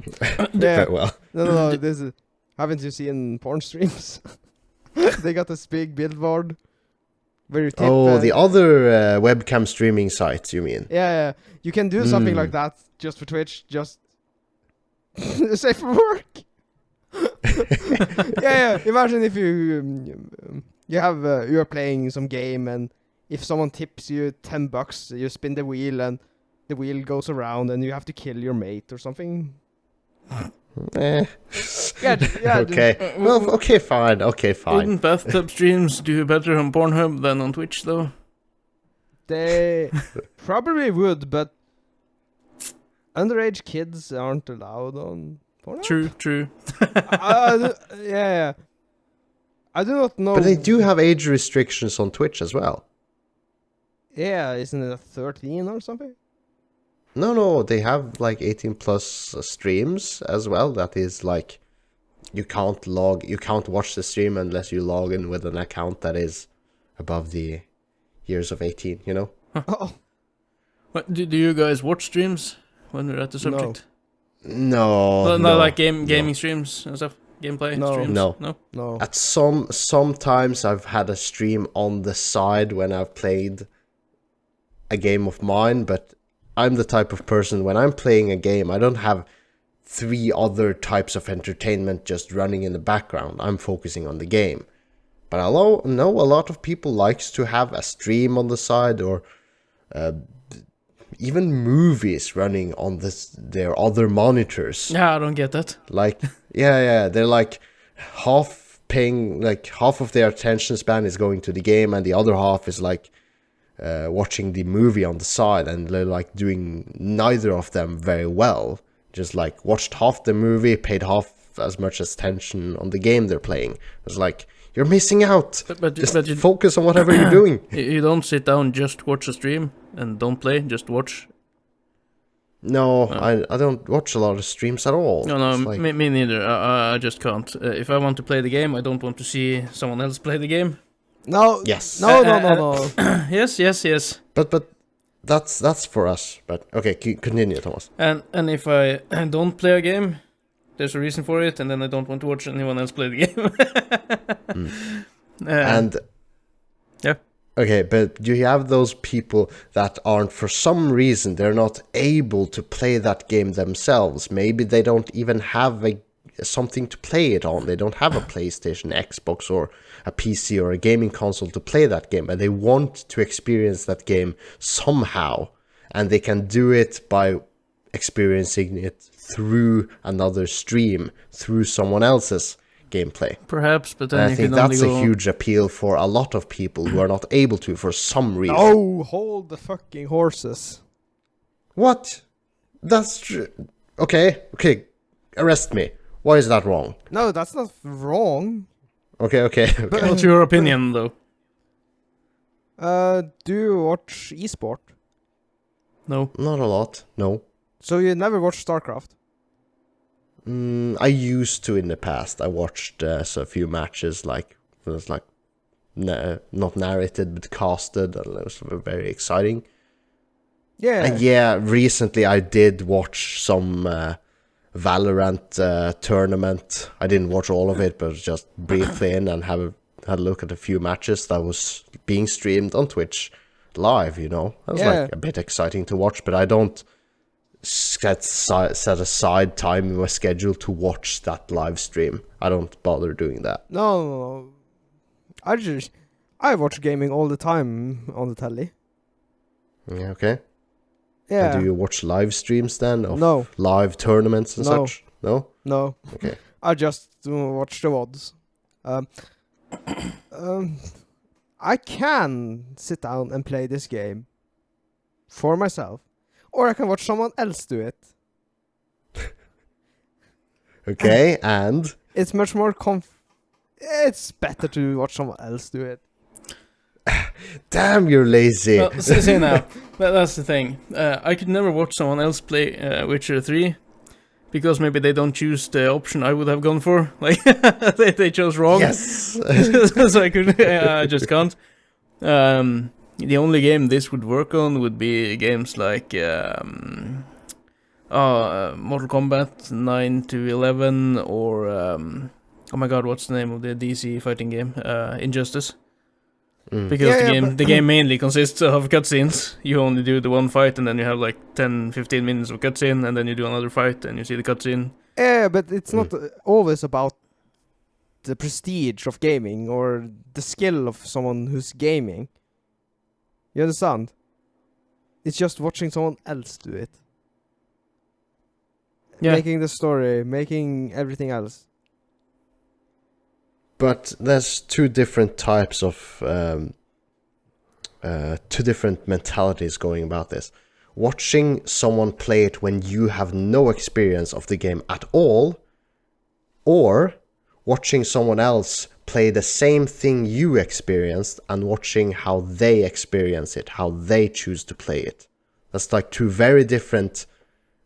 Very well. No. This is. Haven't you seen porn streams? They got this big billboard where you tip. Oh, the other webcam streaming sites, you mean? Yeah. You can do something like that just for Twitch. Just safe for work. Yeah. Imagine if you're playing some game and if someone tips you $10, you spin the wheel and the wheel goes around and you have to kill your mate or something. Yeah. Okay. Well, okay, fine. Okay, fine. Wouldn't bathtub streams do better on Pornhub than on Twitch, though? They probably would, but underage kids aren't allowed on Pornhub. True. Yeah. I do not know. But they do have age restrictions on Twitch as well. Yeah, isn't it 13 or something? No, they have like 18 plus streams as well. That is like, you can't watch the stream unless you log in with an account that is above the years of 18, you know? Oh, What, do you guys watch streams when we're at the subject? No. Not like gaming streams and stuff? Gameplay No. streams? No. no. At sometimes I've had a stream on the side when I've played a game of mine, but I'm the type of person, when I'm playing a game, I don't have 3 other types of entertainment just running in the background. I'm focusing on the game. But I know a lot of people likes to have a stream on the side, or even movies running on their other monitors. Yeah, I don't get that. Like, yeah, they're like half of their attention span is going to the game, and the other half is like watching the movie on the side, and they're like doing neither of them very well. Just like watched half the movie, paid half as much attention on the game they're playing. It's like, you're missing out. But you Focus on whatever you're doing. You don't sit down, just watch a stream and don't play, just watch. No, I don't watch a lot of streams at all. No, It's like, me neither. I just can't. If I want to play the game, I don't want to see someone else play the game. No. Yes. No. Yes. But that's for us. But okay, continue, Thomas. And if I don't play a game, there's a reason for it, and then I don't want to watch anyone else play the game. And yeah. Okay, but do you have those people that aren't, for some reason, they're not able to play that game themselves? Maybe they don't even have something to play it on. They don't have a PlayStation, Xbox, or a PC or a gaming console to play that game, but they want to experience that game somehow, and they can do it by experiencing it through another stream, through someone else's gameplay. Perhaps, but then And I you think can only that's go... a huge appeal for a lot of people who are not able to for some reason. Oh, hold the fucking horses. What? That's true. Okay, arrest me. Why is that wrong? No, that's not wrong. Okay. What's your opinion, though? Do you watch esport? No. Not a lot, no. So you never watched StarCraft? I used to in the past. I watched a few matches, like, it was like, not narrated, but casted, and it was very exciting. Yeah. And yeah, recently I did watch some Valorant tournament. I didn't watch all of it, but just briefly in and had a look at a few matches that was being streamed on Twitch live, you know. That was like a bit exciting to watch, but I don't set aside time in my schedule to watch that live stream. I don't bother doing that. No. I watch gaming all the time on the telly. Yeah, okay. Yeah. And do you watch live streams then? Of No. live tournaments and No. such? No? No. Okay. I just watch the VODs. I can sit down and play this game for myself, or I can watch someone else do it. Okay, and? It's much more it's better to watch someone else do it. Damn, you're lazy. Well, see now, that's the thing. I could never watch someone else play Witcher 3, because maybe they don't choose the option I would have gone for. Like, they chose wrong. Yes. So I just can't. The only game this would work on would be games like Mortal Kombat 9 to 11, or oh my god, what's the name of the DC fighting game? Injustice. Because the game mainly consists of cutscenes. You only do the one fight, and then you have like 10-15 minutes of cutscene, and then you do another fight, and you see the cutscene. Yeah, but it's not always about the prestige of gaming or the skill of someone who's gaming. You understand? It's just watching someone else do it. Yeah. Making the story, making everything else. But there's two different types of two different mentalities going about this. Watching someone play it when you have no experience of the game at all, or watching someone else play the same thing you experienced and watching how they experience it, how they choose to play it. That's like two very different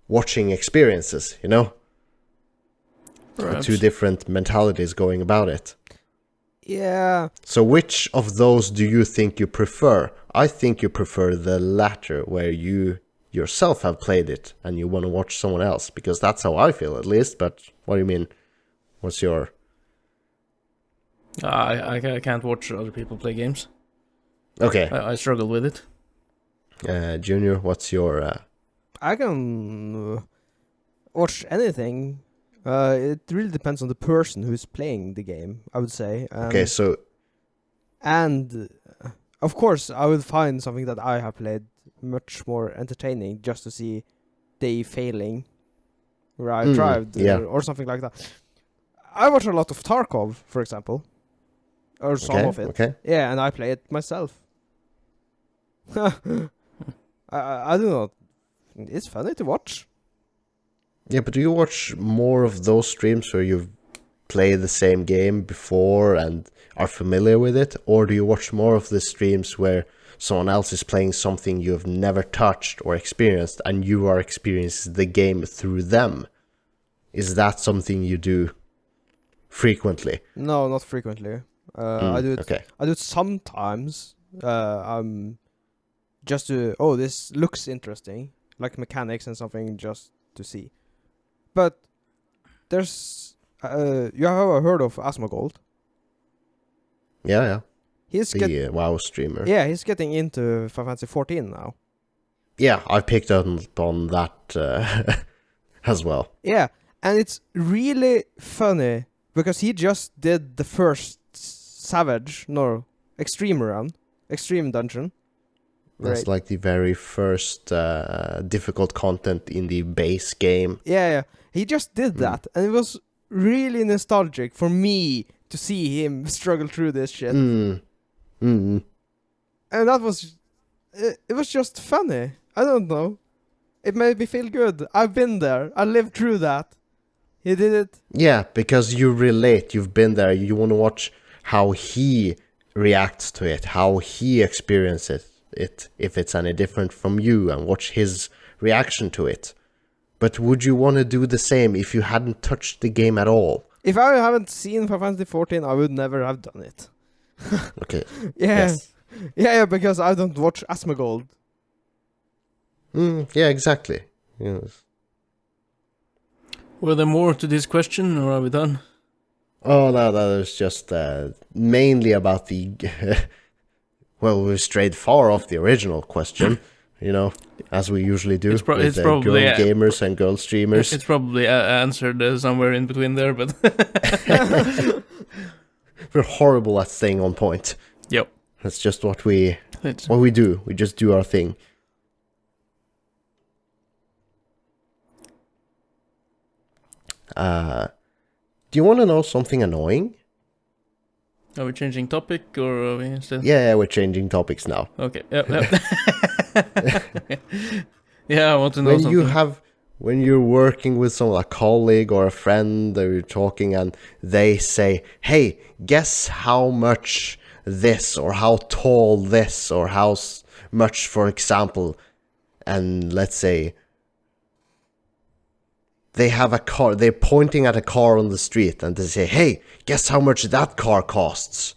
watching experiences, you know? Perhaps. Two different mentalities going about it. Yeah. So which of those do you think you prefer? I think you prefer the latter, where you yourself have played it and you want to watch someone else, because that's how I feel at least. But what do you mean? What's your... I can't watch other people play games. Okay. I struggle with it. Junior, what's your... I can watch anything. It really depends on the person who's playing the game, I would say. Okay, so... And of course, I would find something that I have played much more entertaining just to see they failing where I tried, or something like that. I watch a lot of Tarkov, for example, or some of it. Okay. Yeah, and I play it myself. I do not. It's funny to watch. Yeah, but do you watch more of those streams where you've played the same game before and are familiar with it? Or do you watch more of the streams where someone else is playing something you've never touched or experienced and you are experiencing the game through them? Is that something you do frequently? No, not frequently. I do it. Okay. I do it sometimes. Just to this looks interesting, like mechanics and something, just to see. But there's you have heard of Asmongold? Yeah. He's The WoW streamer. Yeah, he's getting into Final Fantasy 14 now. Yeah, I picked up on that as well. Yeah, and it's really funny because he just did the first Extreme Dungeon. That's like the very first difficult content in the base game. Yeah. He just did that, and it was really nostalgic for me to see him struggle through this shit. And that was... It was just funny. I don't know. It made me feel good. I've been there. I lived through that. He did it. Yeah, because you relate. You've been there. You want to watch how he reacts to it, how he experiences it, if it's any different from you, and watch his reaction to it. But would you want to do the same if you hadn't touched the game at all? If I haven't seen Final Fantasy 14, I would never have done it. Okay. Yeah. Yes. Yeah, because I don't watch Asmongold. Yeah, exactly. Yes. Were there more to this question, or are we done? Oh, no, that was just mainly about the... well, we strayed far off the original question, you know, as we usually do with it's probably, girl gamers and girl streamers. It's probably answered somewhere in between there, but... We're horrible at staying on point. Yep. That's just what we do. We just do our thing. Do you want to know something annoying? Are we changing topic, or are we still... Yeah, we're changing topics now. Okay, yep. Yeah, I want to know something. When you're working with someone, a colleague or a friend, or you're talking and they say, hey, guess how much this, or how tall this, or how much, for example, and let's say they have a car, they're pointing at a car on the street and they say, hey, guess how much that car costs?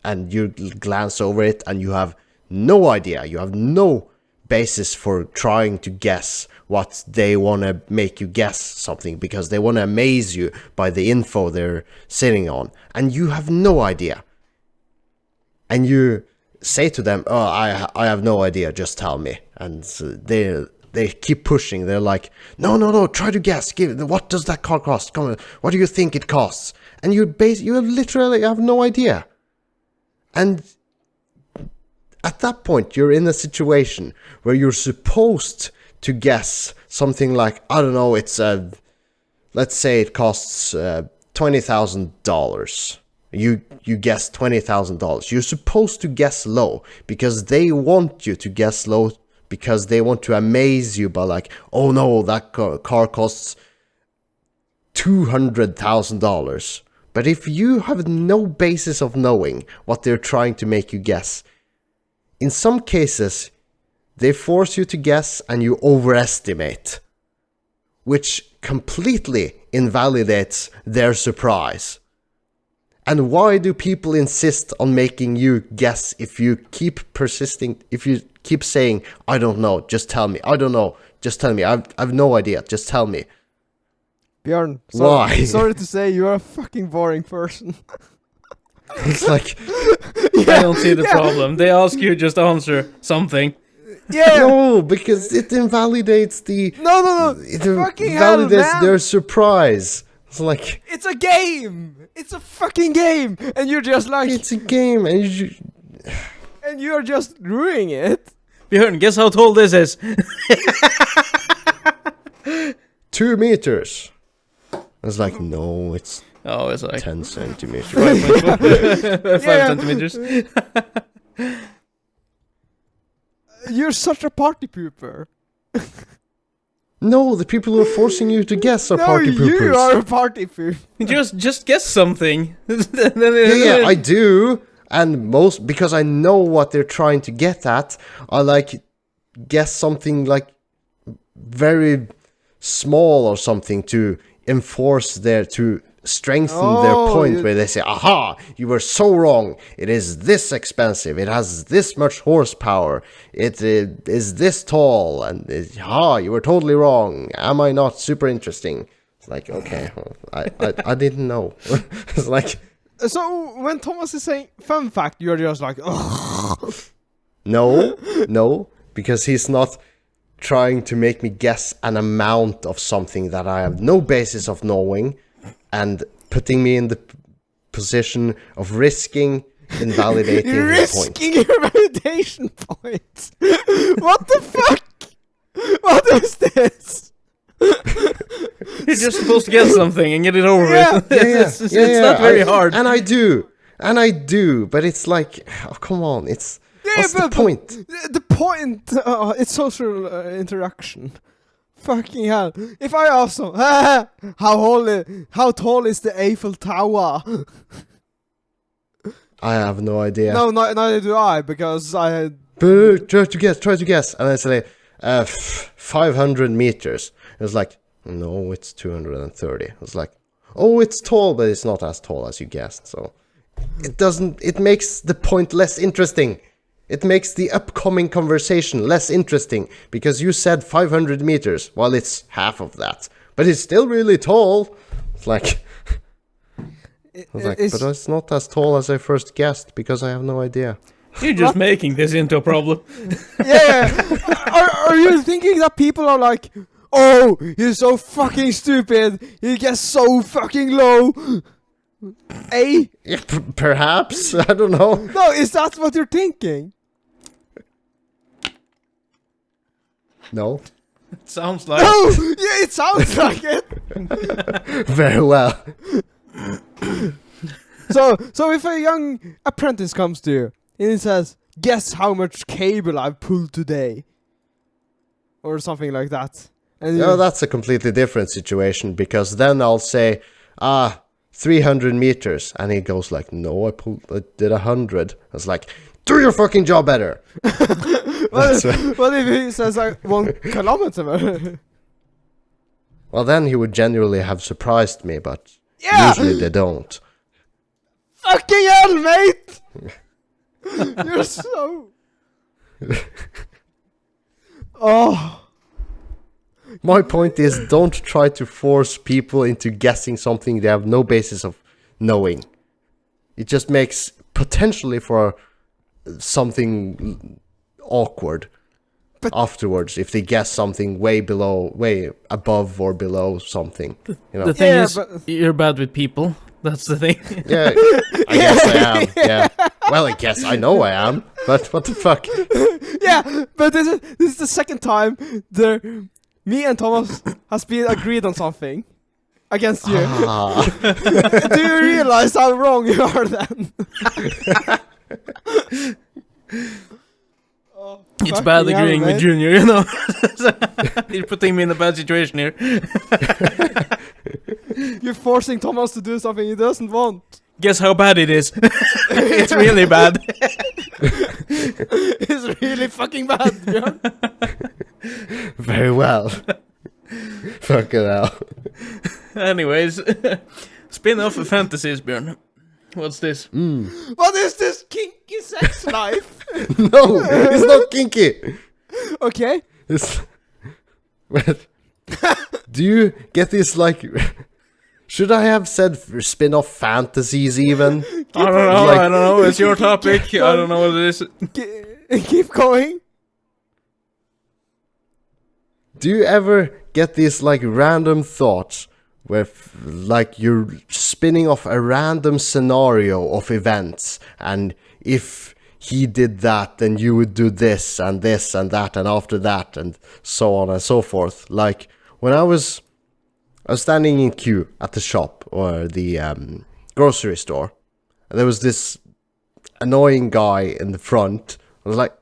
And you glance over it and you have no idea, you have no basis for trying to guess what they want to make you guess something, because they want to amaze you by the info they're sitting on, and you have no idea. And you say to them, oh, I have no idea, just tell me. And so they keep pushing. They're like, no, try to guess. What does that car cost? Come on, what do you think it costs? And you literally have no idea. And at that point, you're in a situation where you're supposed to guess something like, I don't know, it's let's say it costs $20,000. You guess $20,000. You're supposed to guess low because they want you to guess low because they want to amaze you by like, oh no, that car costs $200,000. But if you have no basis of knowing what they're trying to make you guess, in some cases, they force you to guess and you overestimate, which completely invalidates their surprise. And why do people insist on making you guess if you keep persisting, if you keep saying, I don't know, just tell me, I don't know, just tell me, I've no idea, just tell me. Bjørn, Why? sorry to say, you're a fucking boring person. It's like, I don't see the problem. They ask you just answer something. Yeah. no, because it invalidates the... No. It Fucking hell, invalidates man. their surprise. It's like... It's a game. It's a fucking game, and you're just like... It's a game, and And you're just ruining it. Bjørn, guess how tall this is? 2 meters. It's like, no, it's Oh, it's like 10 centimeters. 5 centimeters. You're such a party pooper. No, the people who are forcing you to guess are No, party poopers. you are a party pooper. Just guess something. Yeah, I do. And because I know what they're trying to get at, I like guess something like very small or something to to strengthen their point where they say, aha, you were so wrong. It is this expensive. It has this much horsepower. It is this tall. And you were totally wrong. Am I not super interesting? It's like, okay, I didn't know. It's like... So when Thomas is saying fun fact, you're just like, ugh. No, because he's not trying to make me guess an amount of something that I have no basis of knowing and putting me in the position of risking invalidating his point. Risking your validation point. What the fuck? What is this? You're just supposed to get something and get it over Yeah. with. It's not very hard. And I do, but it's like, oh, come on, what's the point? The point, it's social interaction. Fucking hell. If I ask them, how tall is the Eiffel Tower? I have no idea. No, neither do I, because I... But try to guess. And I say, 500 meters. It was like, no, it's 230. It was like, oh, it's tall, but it's not as tall as you guessed. So it makes the point less interesting. It makes the upcoming conversation less interesting because you said 500 meters. Well, it's half of that, but it's still really tall. It's like, but it's not as tall as I first guessed because I have no idea. You're just making this into a problem. Yeah. Are you thinking that people are like, oh, you're so fucking stupid. You get so fucking low. Eh? Yeah, perhaps. I don't know. No, is that what you're thinking? No. It sounds like. No! Yeah, it sounds like it. Very well. So if a young apprentice comes to you and he says, guess how much cable I've pulled today. Or something like that. And No, that's a completely different situation because then I'll say, 300 meters. And he goes like, no, I did 100. I was like, do your fucking job better. what if he says like 1 kilometer? Well, then he would genuinely have surprised me, but Yeah! usually they don't. Fucking hell, mate! You're so... Oh... My point is, don't try to force people into guessing something they have no basis of knowing. It just makes potentially for something awkward But afterwards if they guess something way above or below something. You know? The thing Yeah, is, but- you're bad with people. That's the thing. Yeah, I guess I am. Yeah. Well, I guess I know I am. But what the fuck? Yeah, but this is the second time me and Thomas has been agreed on something. against you. Ah. Do you realize how wrong you are then? Oh, It's bad fucking agreeing hell, with mate. Junior, you know. You're putting me in a bad situation here. You're forcing Thomas to do something he doesn't want. Guess how bad it is. It's really bad. It's really fucking bad, Bjørn. Very well. Fucking hell. Anyways, spin-off of fantasies, Bjørn. What's this? What is this kinky sex life? No, it's not kinky. Okay. It's... Wait. Do you get this, like... Should I have said spin-off fantasies even? I don't know, Like- I don't know. It's your topic. I don't know what it is. Keep going. Do you ever get these, like, random thoughts where, like, you're spinning off a random scenario of events, and if he did that, then you would do this and that, and after that, and so on and so forth. Like, when I was standing in queue at the shop or the grocery store, and there was this annoying guy in the front. I was like,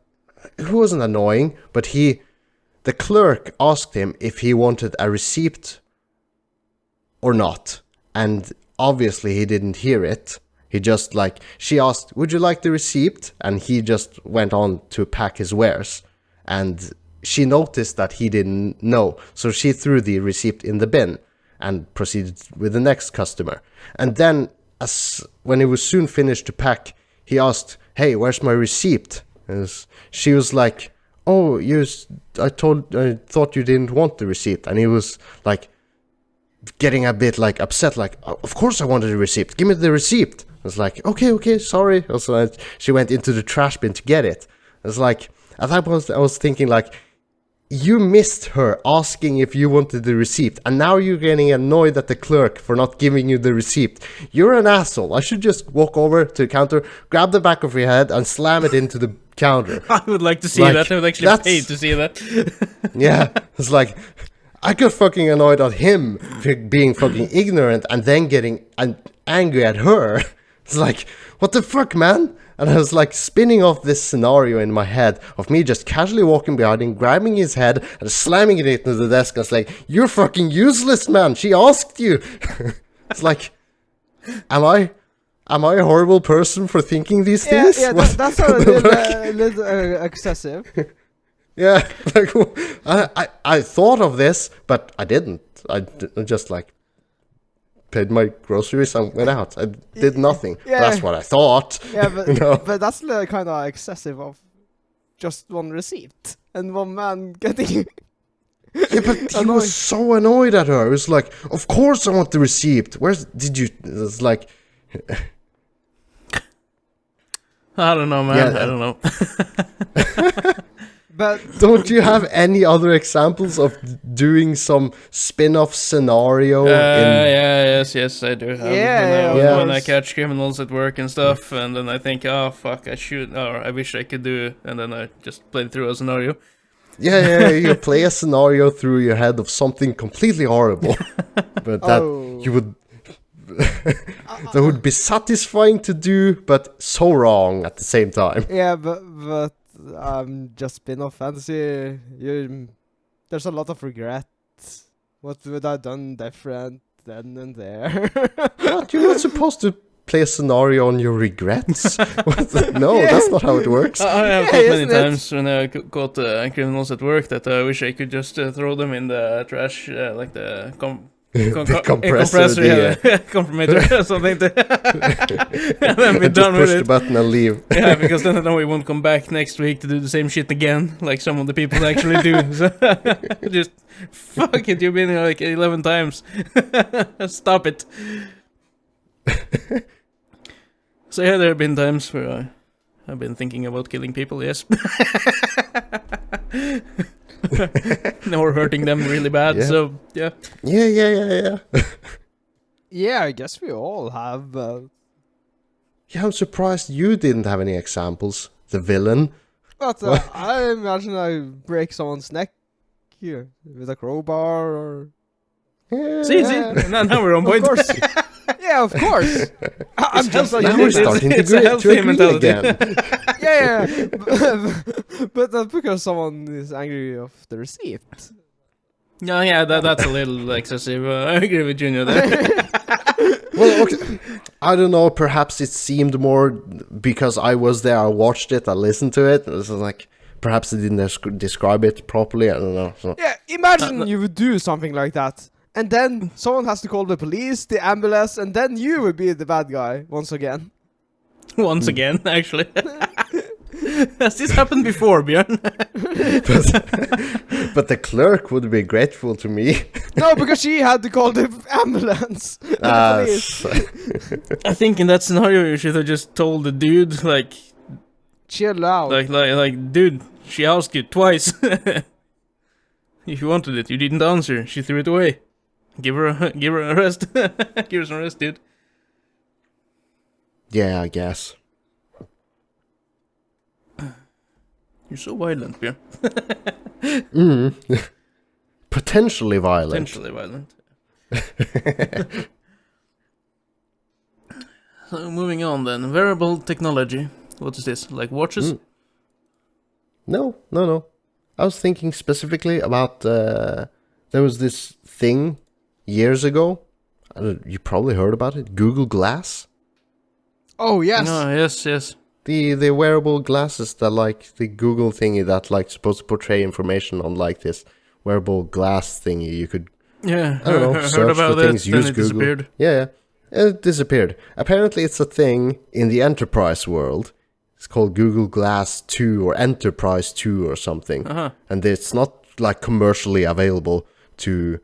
who wasn't annoying, but the clerk asked him if he wanted a receipt or not, and obviously he didn't hear it. He just, like, she asked, would you like the receipt? And he just went on to pack his wares, and she noticed that he didn't know, so she threw the receipt in the bin and proceeded with the next customer. And then, when he was soon finished to pack, he asked, hey, where's my receipt? And she was like, oh, I thought you didn't want the receipt. And he was, like, getting a bit, like, upset, like, of course I wanted the receipt. Give me the receipt. I was like, okay, sorry. Also, she went into the trash bin to get it. I was like, at that point, I was thinking, like, you missed her asking if you wanted the receipt, and now you're getting annoyed at the clerk for not giving you the receipt. You're an asshole. I should just walk over to the counter, grab the back of your head, and slam it into the counter. I would like to see Like, that. I would actually that's- pay to see that. Yeah, it's like, I got fucking annoyed at him for being fucking ignorant, and then getting angry at her. It's like, what the fuck, man? And I was like spinning off this scenario in my head of me just casually walking behind him, grabbing his head and slamming it into the desk. I was like, you're fucking useless, man. She asked you. It's like, am I a horrible person for thinking these things? Yeah, that's a little excessive. Yeah, like, I thought of this, but I didn't. I just, like, paid my groceries and went out. I did nothing. Yeah. That's what I thought. Yeah, but, No. but that's kind of excessive of just one receipt and one man getting... Yeah, but he Annoying. was so annoyed at her. It was like, of course I want the receipt. Did you... It's like... I don't know, man. Yeah, I don't know. But Don't you have any other examples of doing some spin-off scenario? Yes, I do have. Yeah, When I course. catch criminals at work and stuff, and then I think, oh fuck, I should, or I wish I could do, and then I just play through a scenario. Yeah, you play a scenario through your head of something completely horrible. But that you would... that would be satisfying to do, but so wrong at the same time. yeah, but just spin-off fantasy. There's a lot of regret. What would I done different then and there? What? You're not supposed to play a scenario on your regrets. No, Yeah. that's not how it works. I have Yeah, thought many isn't it? times when I caught criminals at work that I wish I could just throw them in the trash, like the The compressor, comprometer or something, and then be and just done with push the it. button and leave. Yeah, because then I know we won't come back next week to do the same shit again, like some of the people actually do. So just fuck it, you've been here like 11 times. Stop it. So yeah, there have been times where I've been thinking about killing people, yes. Or hurting them really bad, Yeah. so yeah. Yeah. Yeah, I guess we all have. Yeah, I'm surprised you didn't have any examples. The villain. But What? I imagine I break someone's neck here with a crowbar or See, now we're on Of point. course. Yeah, of course. I'm just like Now you. we're starting to it's a agree, healthy agree mentality. again. Yeah. But that's because someone is angry of the receipt. No, yeah, that's a little excessive. I agree with Junior there. Well, okay. I don't know. Perhaps it seemed more because I was there. I watched it. I listened to it. It was like perhaps it didn't describe it properly. I don't know. So. Yeah, imagine you would do something like that. And then someone has to call the police, the ambulance, and then you would be the bad guy once again. Once again, actually. Has this happened before, Bjørn? But the clerk would be grateful to me. No, because she had to call the ambulance. And the police. I think in that scenario you should have just told the dude, like, Chill out. dude, she asked you twice. If you wanted it, you didn't answer. She threw it away. Give her a rest. Give her some rest, dude. Yeah, I guess. You're so violent, Bjørn. Potentially violent. Potentially violent. So moving on then, wearable technology. What is this? Like watches? No. I was thinking specifically about there was this thing years ago. You probably heard about it. Google Glass. Oh, yes. No, yes. The wearable glasses that like the Google thingy that like supposed to portray information on like this wearable glass thingy. You could Yeah, I don't know, heard search about for it, things, then use it Google. disappeared. Yeah, it disappeared. Apparently it's a thing in the enterprise world. It's called Google Glass 2 or Enterprise 2 or something. Uh-huh. And it's not like commercially available to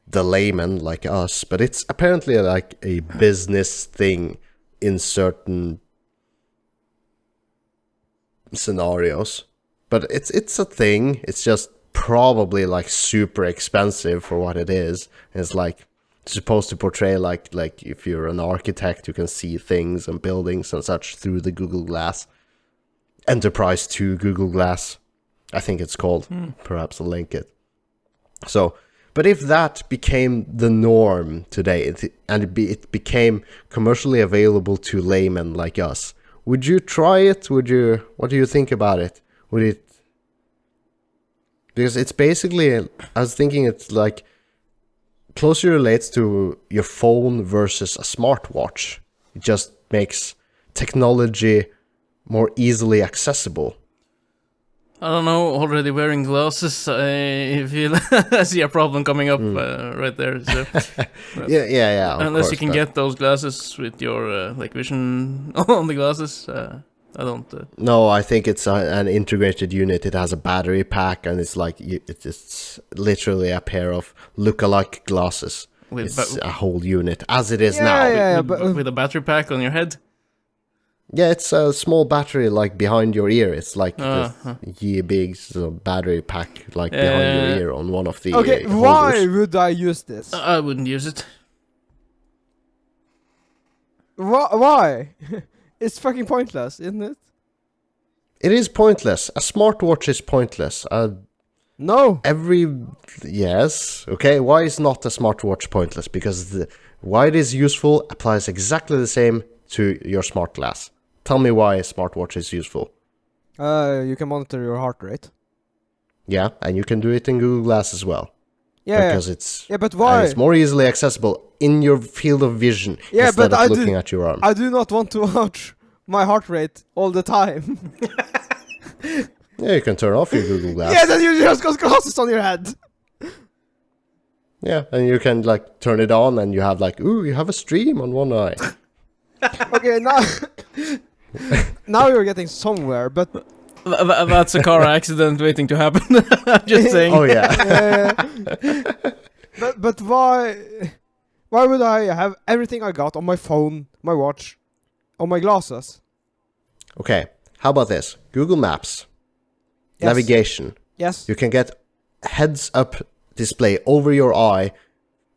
the layman like us, but it's apparently like a business thing in certain scenarios. But it's a thing. It's just probably like super expensive for what it is. It's like supposed to portray like if you're an architect, you can see things and buildings and such through the Google Glass. Enterprise 2 Google Glass, I think it's called. Perhaps I'll link it. So, but if that became the norm today, it became commercially available to laymen like us, would you try it? What do you think about it? Would it? Because it's basically, I was thinking it's like closely relates to your phone versus a smartwatch. It just makes technology more easily accessible. I don't know, already wearing glasses, I feel I see a problem coming up right there. So. Yeah. Unless you can get those glasses with your like vision on the glasses, I don't. No, I think it's an integrated unit. It has a battery pack, and it's like it's literally a pair of look-alike glasses. It's a whole unit, as it is now. Yeah, with a battery pack on your head. Yeah, it's a small battery like behind your ear. It's like this big battery pack like behind your ear on one of the okay, holders. why would I use this? I wouldn't use it. Why? It's fucking pointless, isn't it? It is pointless. A smartwatch is pointless. No. Yes. Okay, why is not a smartwatch pointless? Because why it is useful applies exactly the same to your smart glass. Tell me why a smartwatch is useful. You can monitor your heart rate. Yeah, and you can do it in Google Glass as well. Yeah. Because it's but why? It's more easily accessible in your field of vision instead of looking at your arm. I do not want to watch my heart rate all the time. Yeah, you can turn off your Google Glass. Yeah, then you just got glasses on your head. Yeah, and you can like turn it on and you have like, ooh, you have a stream on one eye. Okay, now you're getting somewhere, but That's a car accident waiting to happen. Just saying. Oh yeah. but why would I have everything I got on my phone, my watch, on my glasses? Okay, how about this? Google Maps, Yes. navigation. Yes. You can get heads-up display over your eye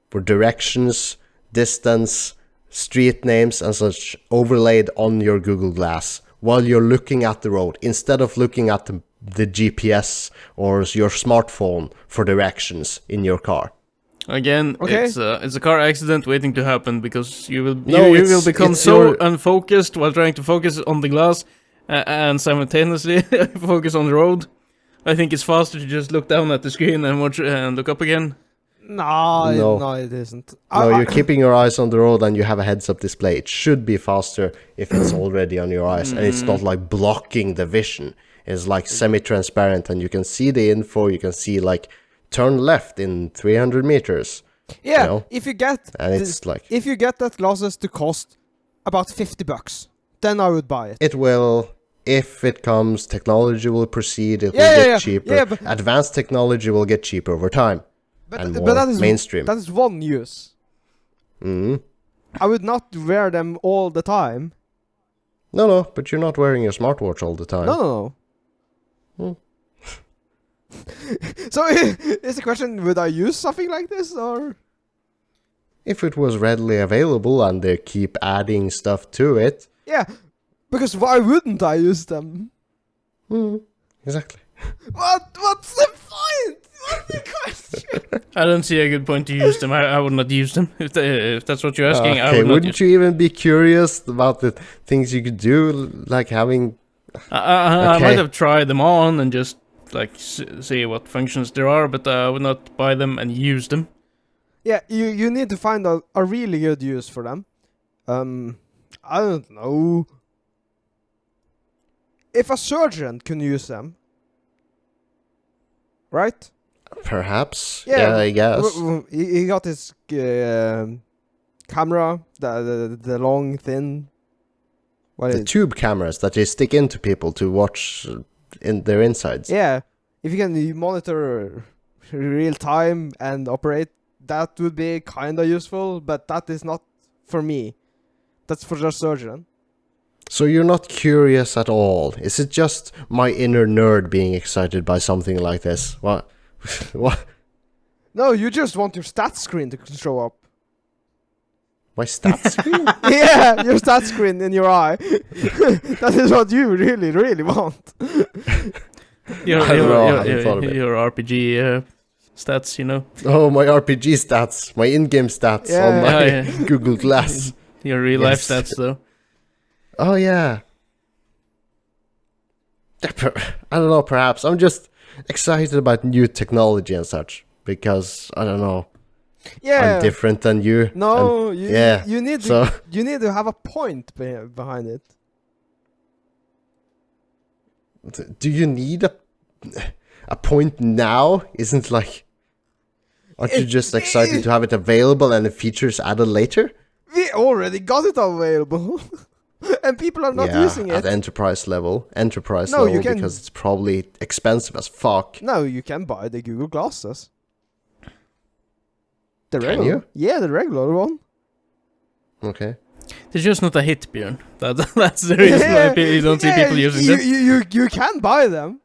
for directions, distance, street names and such overlaid on your Google Glass while you're looking at the road instead of looking at the GPS or your smartphone for directions in your car. Again, Okay. it's a car accident waiting to happen because you will No, will become it's so your- unfocused while trying to focus on the glass and simultaneously focus on the road. I think it's faster to just look down at the screen and watch and look up again. No, No. it isn't. No, you're keeping your eyes on the road and you have a heads-up display. It should be faster if it's already on your eyes, and it's not like blocking the vision. It's like semi-transparent, and you can see the info. You can see like turn left in 300 meters, Yeah, you know? if you get and it's like if you get that glasses to cost about $50, then I would buy it. it will. If it comes, technology will proceed. It Yeah, will yeah, get yeah. cheaper. Yeah, but- Advanced technology will get cheaper over time and more that is mainstream. That is one use. Mhm. I would not wear them all the time. No, but you're not wearing your smartwatch all the time. No. Hmm. So is the question: would I use something like this, or? If it was readily available and they keep adding stuff to it, Yeah, because why wouldn't I use them? exactly. What's the point? What's the question? I don't see a good point to use them. I would not use them if that's what you're asking. I Okay, would not wouldn't you even be curious about the things you could do, like having? I Okay. might have tried them on and just like see what functions there are, but I would not buy them and use them. Yeah, you need to find a really good use for them. I don't know. If a surgeon can use them, right? Perhaps. Yeah, Yeah, I guess. He got his camera, the long, thin. What The is tube cameras that they stick into people to watch in their insides. Yeah, if you can monitor real time and operate, that would be kind of useful, but that is not for me. That's for the surgeon. So you're not curious at all. Is it just my inner nerd being excited by something like this? What? What? No, you just want your stats screen to show up. My stats screen? Yeah, your stats screen in your eye. That is what you really, really want. Your I don't know, I haven't thought of it. your RPG stats, you know. Oh, my RPG stats. My in-game stats Yeah. on my Yeah, Google Glass. Your real life Yes. stats, though. Oh, yeah. I don't know, perhaps. I'm just excited about new technology and such. Because, I don't know, Yeah. I'm different than you. No, and- you yeah, you need so- to, you need to have a point behind it. Do you need a point now? Isn't like... Aren't you just excited to have it available and the features added later? We already got it available. And people are not using at it. enterprise level. Enterprise No, level, you can- because it's probably expensive as fuck. No, you can buy the Google Glasses. The Can regular. you? Yeah, the regular one. Okay. It's just not a hit, Bjørn. That's the reason why you don't see people using you, them. You can buy them.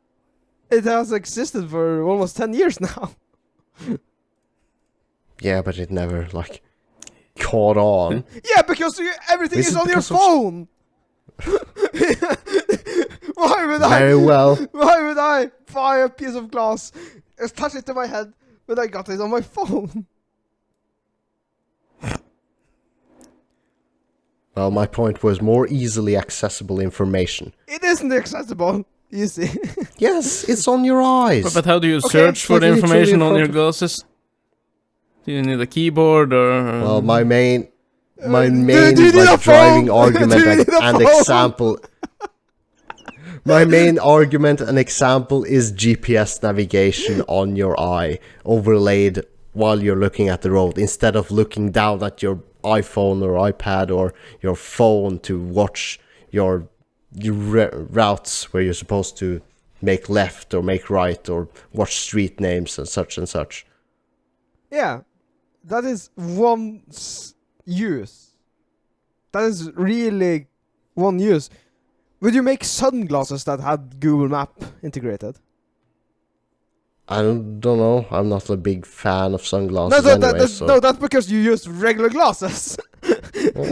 It has existed for almost 10 years now. Yeah, but it never, like, caught on. Yeah, because everything Is is it on your because of- phone. Why would Very well. Why would I buy a piece of glass, attach it to my head, when I got it on my phone? Well, my point was more easily accessible information. It isn't accessible. You see. Yes, it's on your eyes. But how do you Okay, search for like the literally information in on front your of- glasses? Do you need a keyboard or? Well, my main do you need a like driving phone? argument Do you need a and phone? example. My main argument and example is GPS navigation on your eye, overlaid while you're looking at the road, instead of looking down at your iPhone or iPad or your phone to watch your routes where you're supposed to make left or make right or watch street names and such and such. Yeah, that is one use. That is really one use. Would you make sunglasses that had Google Map integrated? I don't know. I'm not a big fan of sunglasses so. No, that's because you use regular glasses.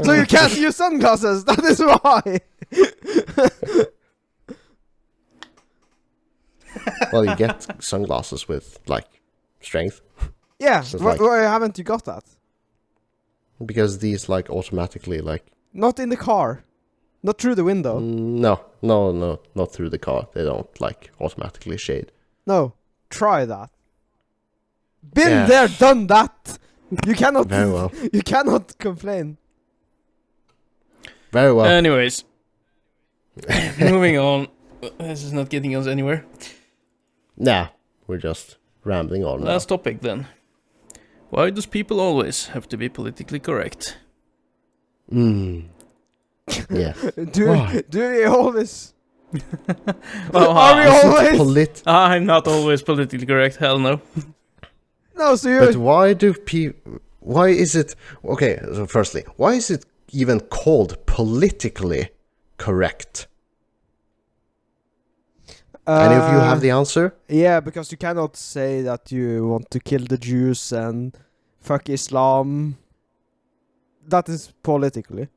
So you can't use sunglasses. That is why. Well, you get sunglasses with, like, strength. Yeah, So it's why, like- why haven't you got that? Because these like automatically like Not in the car. Not through the window. no, not through the car. They don't like automatically shade. No, try that. Been Yeah. there, done that. You cannot. Very well. You cannot complain. Very well. Anyways, moving on. This is not getting us anywhere. Nah, we're just rambling on. Last topic then. Why does people always have to be politically correct? Now. Yeah. Do we always? Well, Are we always? I'm not always politically correct. Hell no. No, so But you. why do people? Why is it? Okay, so firstly, why is it even called politically correct? Any of you have the answer? Yeah, because you cannot say that you want to kill the Jews and fuck Islam. That is politically.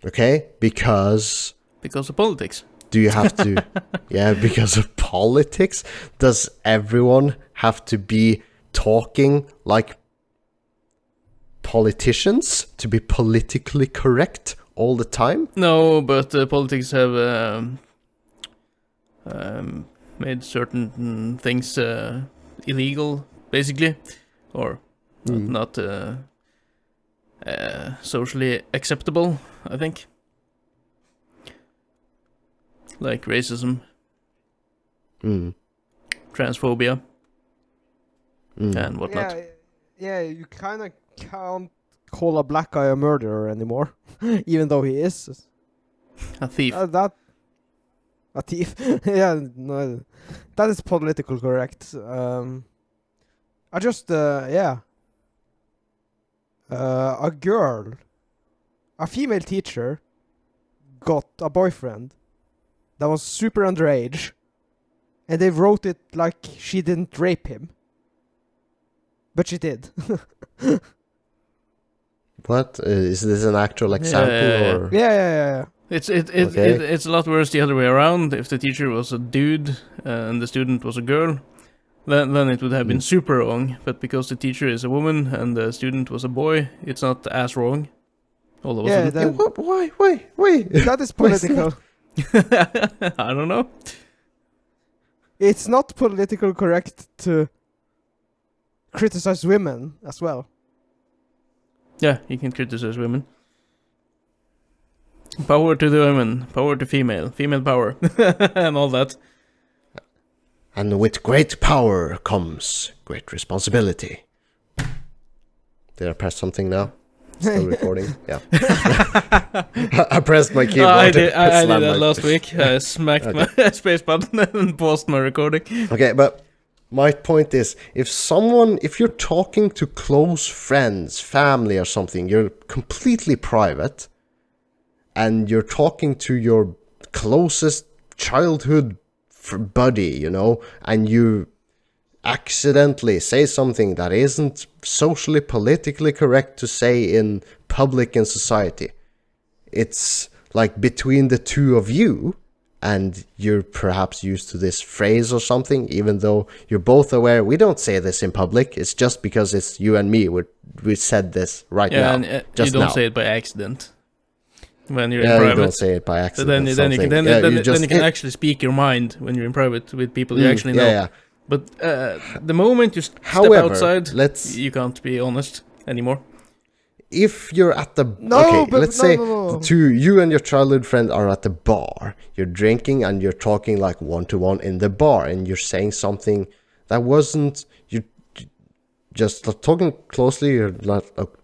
Okay, because Because of politics. do you have to? Yeah, because of politics. Does everyone have to be talking like politicians to be politically correct all the time? No, but politics have made certain things illegal, basically, or not socially acceptable, I think. Like racism, transphobia, and whatnot. Yeah, you kind of can't call a black guy a murderer anymore, even though he is. A thief. A thief. Yeah, no, that is political correct. I just, a girl, a female teacher, got a boyfriend that was super underage, and they wrote it like she didn't rape him, but she did. What is this an actual example or? Yeah. It's Okay. it's a lot worse the other way around. If the teacher was a dude and the student was a girl, then it would have been super wrong. But because the teacher is a woman and the student was a boy, it's not as wrong. All of a Yeah, sudden. Why? that is political. I don't know. It's not political correct to criticize women as well. Yeah, you can criticize women. Power to the women, power to female power, and all that. And with great power comes great responsibility. Did I press something now? Still recording? Yeah. I pressed my keyboard. I did Slammed that my- last week. I smacked my space button and paused my recording. Okay, but my point is, if you're talking to close friends, family or something, you're completely private, and you're talking to your closest childhood buddy, you know, and you accidentally say something that isn't socially, politically correct to say in public and society. It's like between the two of you, and you're perhaps used to this phrase or something, even though you're both aware we don't say this in public. It's just because it's you and me. We said this right now. Yeah, and just you don't now. say it by accident when you're Yeah, in you private. don't say it by So accident. then you can something. then you can actually speak your mind when you're in private with people you actually know. Yeah. But the moment you step However, outside, let's you can't be honest anymore. if you're at the let's say you and your childhood friend are at the bar, you're drinking and you're talking like one-to-one in the bar, and you're saying something that wasn't, you just talking closely, you're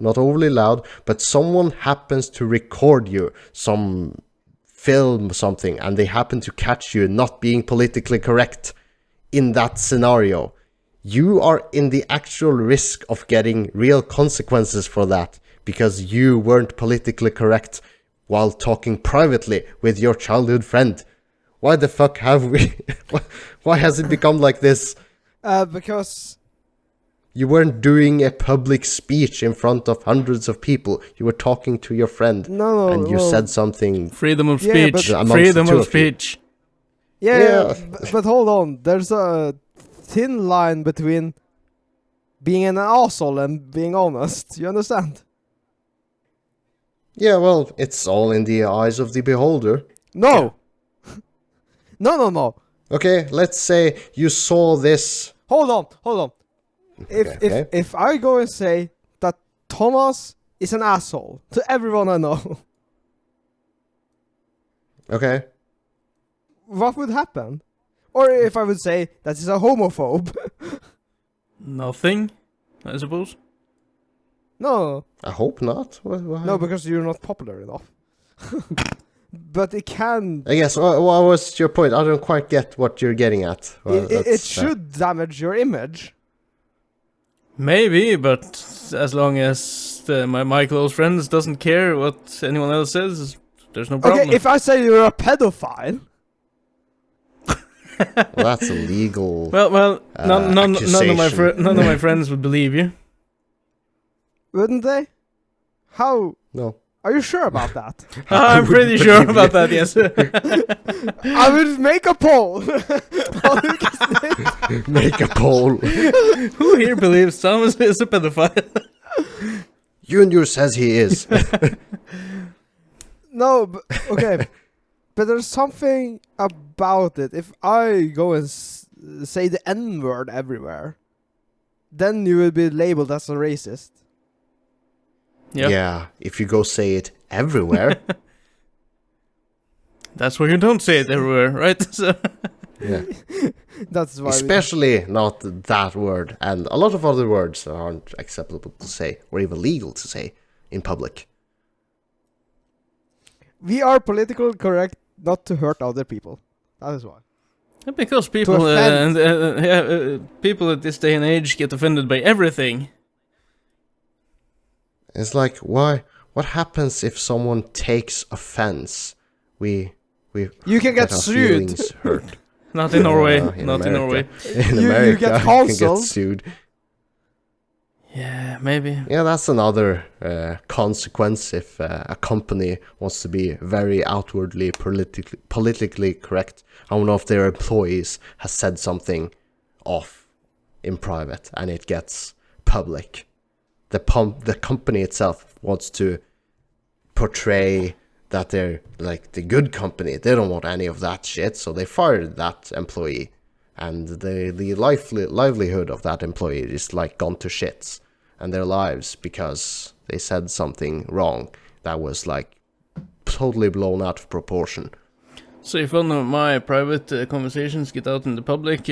not overly loud, but someone happens to record you, some film something, and they happen to catch you not being politically correct in that scenario. You are in the actual risk of getting real consequences for that, because you weren't politically correct while talking privately with your childhood friend. Why the fuck have we... Why has it become like this? Because... You weren't doing a public speech in front of hundreds of people. You were talking to your friend. And you said something... Freedom of Yeah, speech. but- Freedom of speech. Yeah. But hold on. There's a thin line between being an asshole and being honest. You understand? Yeah, well, it's all in the eyes of the beholder. No. No. Okay, let's say you saw this. Hold on. If I go and say that Thomas is an asshole to everyone I know, Okay. what would happen? Or if I would say that he's a homophobe. Nothing, I suppose. No. I hope not. Why? No, because you're not popular enough. But it can... I guess, what was your point? I don't quite get what you're getting at. Well, it should damage your image. Maybe, but as long as my close friends doesn't care what anyone else says, there's no problem. Okay, if I say you're a pedophile... Well, that's illegal. Well, none of my accusation. friends would believe you. Wouldn't they? How? No. Are you sure about that? I'm pretty sure about that, yes. I will make a poll. Make a poll. Who here believes Thomas is a pedophile? Junior says he is. No, but, okay. But there's something about it. If I go and say the N-word everywhere, then you will be labeled as a racist. Yeah, if you go say it everywhere. That's why you don't say it everywhere, right? So Yeah. That's why. Especially not that word. And a lot of other words aren't acceptable to say, or even legal to say, in public. We are politically correct not to hurt other people. That is why. because people people at this day and age get offended by everything. It's like, why? What happens if someone takes offense? We You can get our sued. feelings hurt. Not in Norway. In Not in Norway. In You America, get you can cancelled. get sued. Yeah, maybe. Yeah, that's another consequence if a company wants to be very outwardly politically correct. I don't know if their employees has said something off in private and it gets public. The company itself wants to portray that they're like the good company. They don't want any of that shit, so they fired that employee, and the livelihood of that employee is like gone to shits, and their lives, because they said something wrong that was like totally blown out of proportion. So if one of my private conversations get out in the public,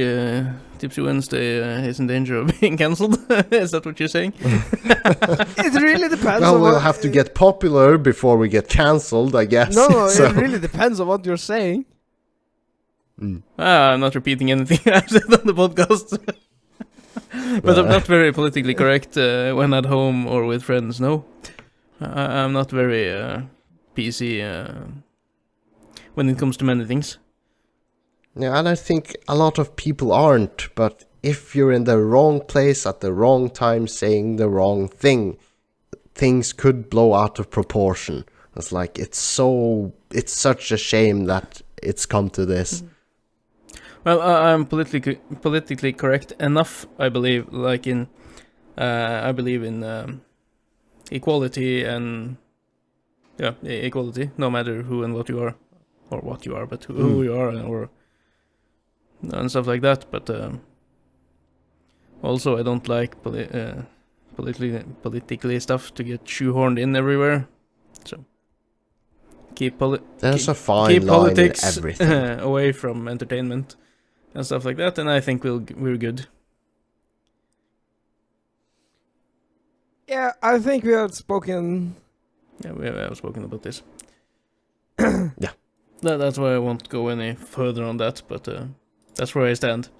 Tipsy Wednesday is in danger of being cancelled. Is that what you're saying? It really depends. Well, on we'll what, have to get popular before we get cancelled, I guess. No, So- it really depends on what you're saying. I'm not repeating anything I've said on the podcast. But I'm not very politically correct when at home or with friends, no. I'm not very PC when it comes to many things. Yeah, and I think a lot of people aren't, but if you're in the wrong place at the wrong time saying the wrong thing, things could blow out of proportion. It's like, it's such a shame that it's come to this. Well, I'm politically correct enough, I believe, like I believe in equality and, equality, no matter who and what you are. Or what you are, but who you are, and stuff like that. But also, I don't like politically stuff to get shoehorned in everywhere. So There's a fine keep line politics in everything. away from entertainment and stuff like that. And I think we're good. Yeah, I think we have spoken. Yeah, we have spoken about this. Yeah. That's why I won't go any further on that, but that's where I stand.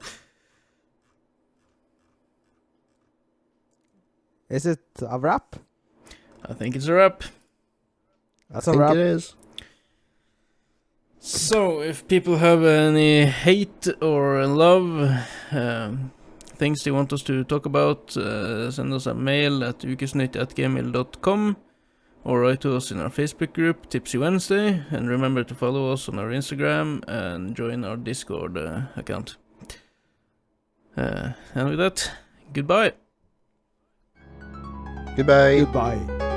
Is it a wrap? I think it's a wrap. That's I a think wrap. it is. So, if people have any hate or love, things they want us to talk about, send us a mail at ukesnytt@gmail.com. Or write to us in our Facebook group, Tipsy Wednesday, and remember to follow us on our Instagram and join our Discord account. And with that, goodbye. Goodbye. Goodbye.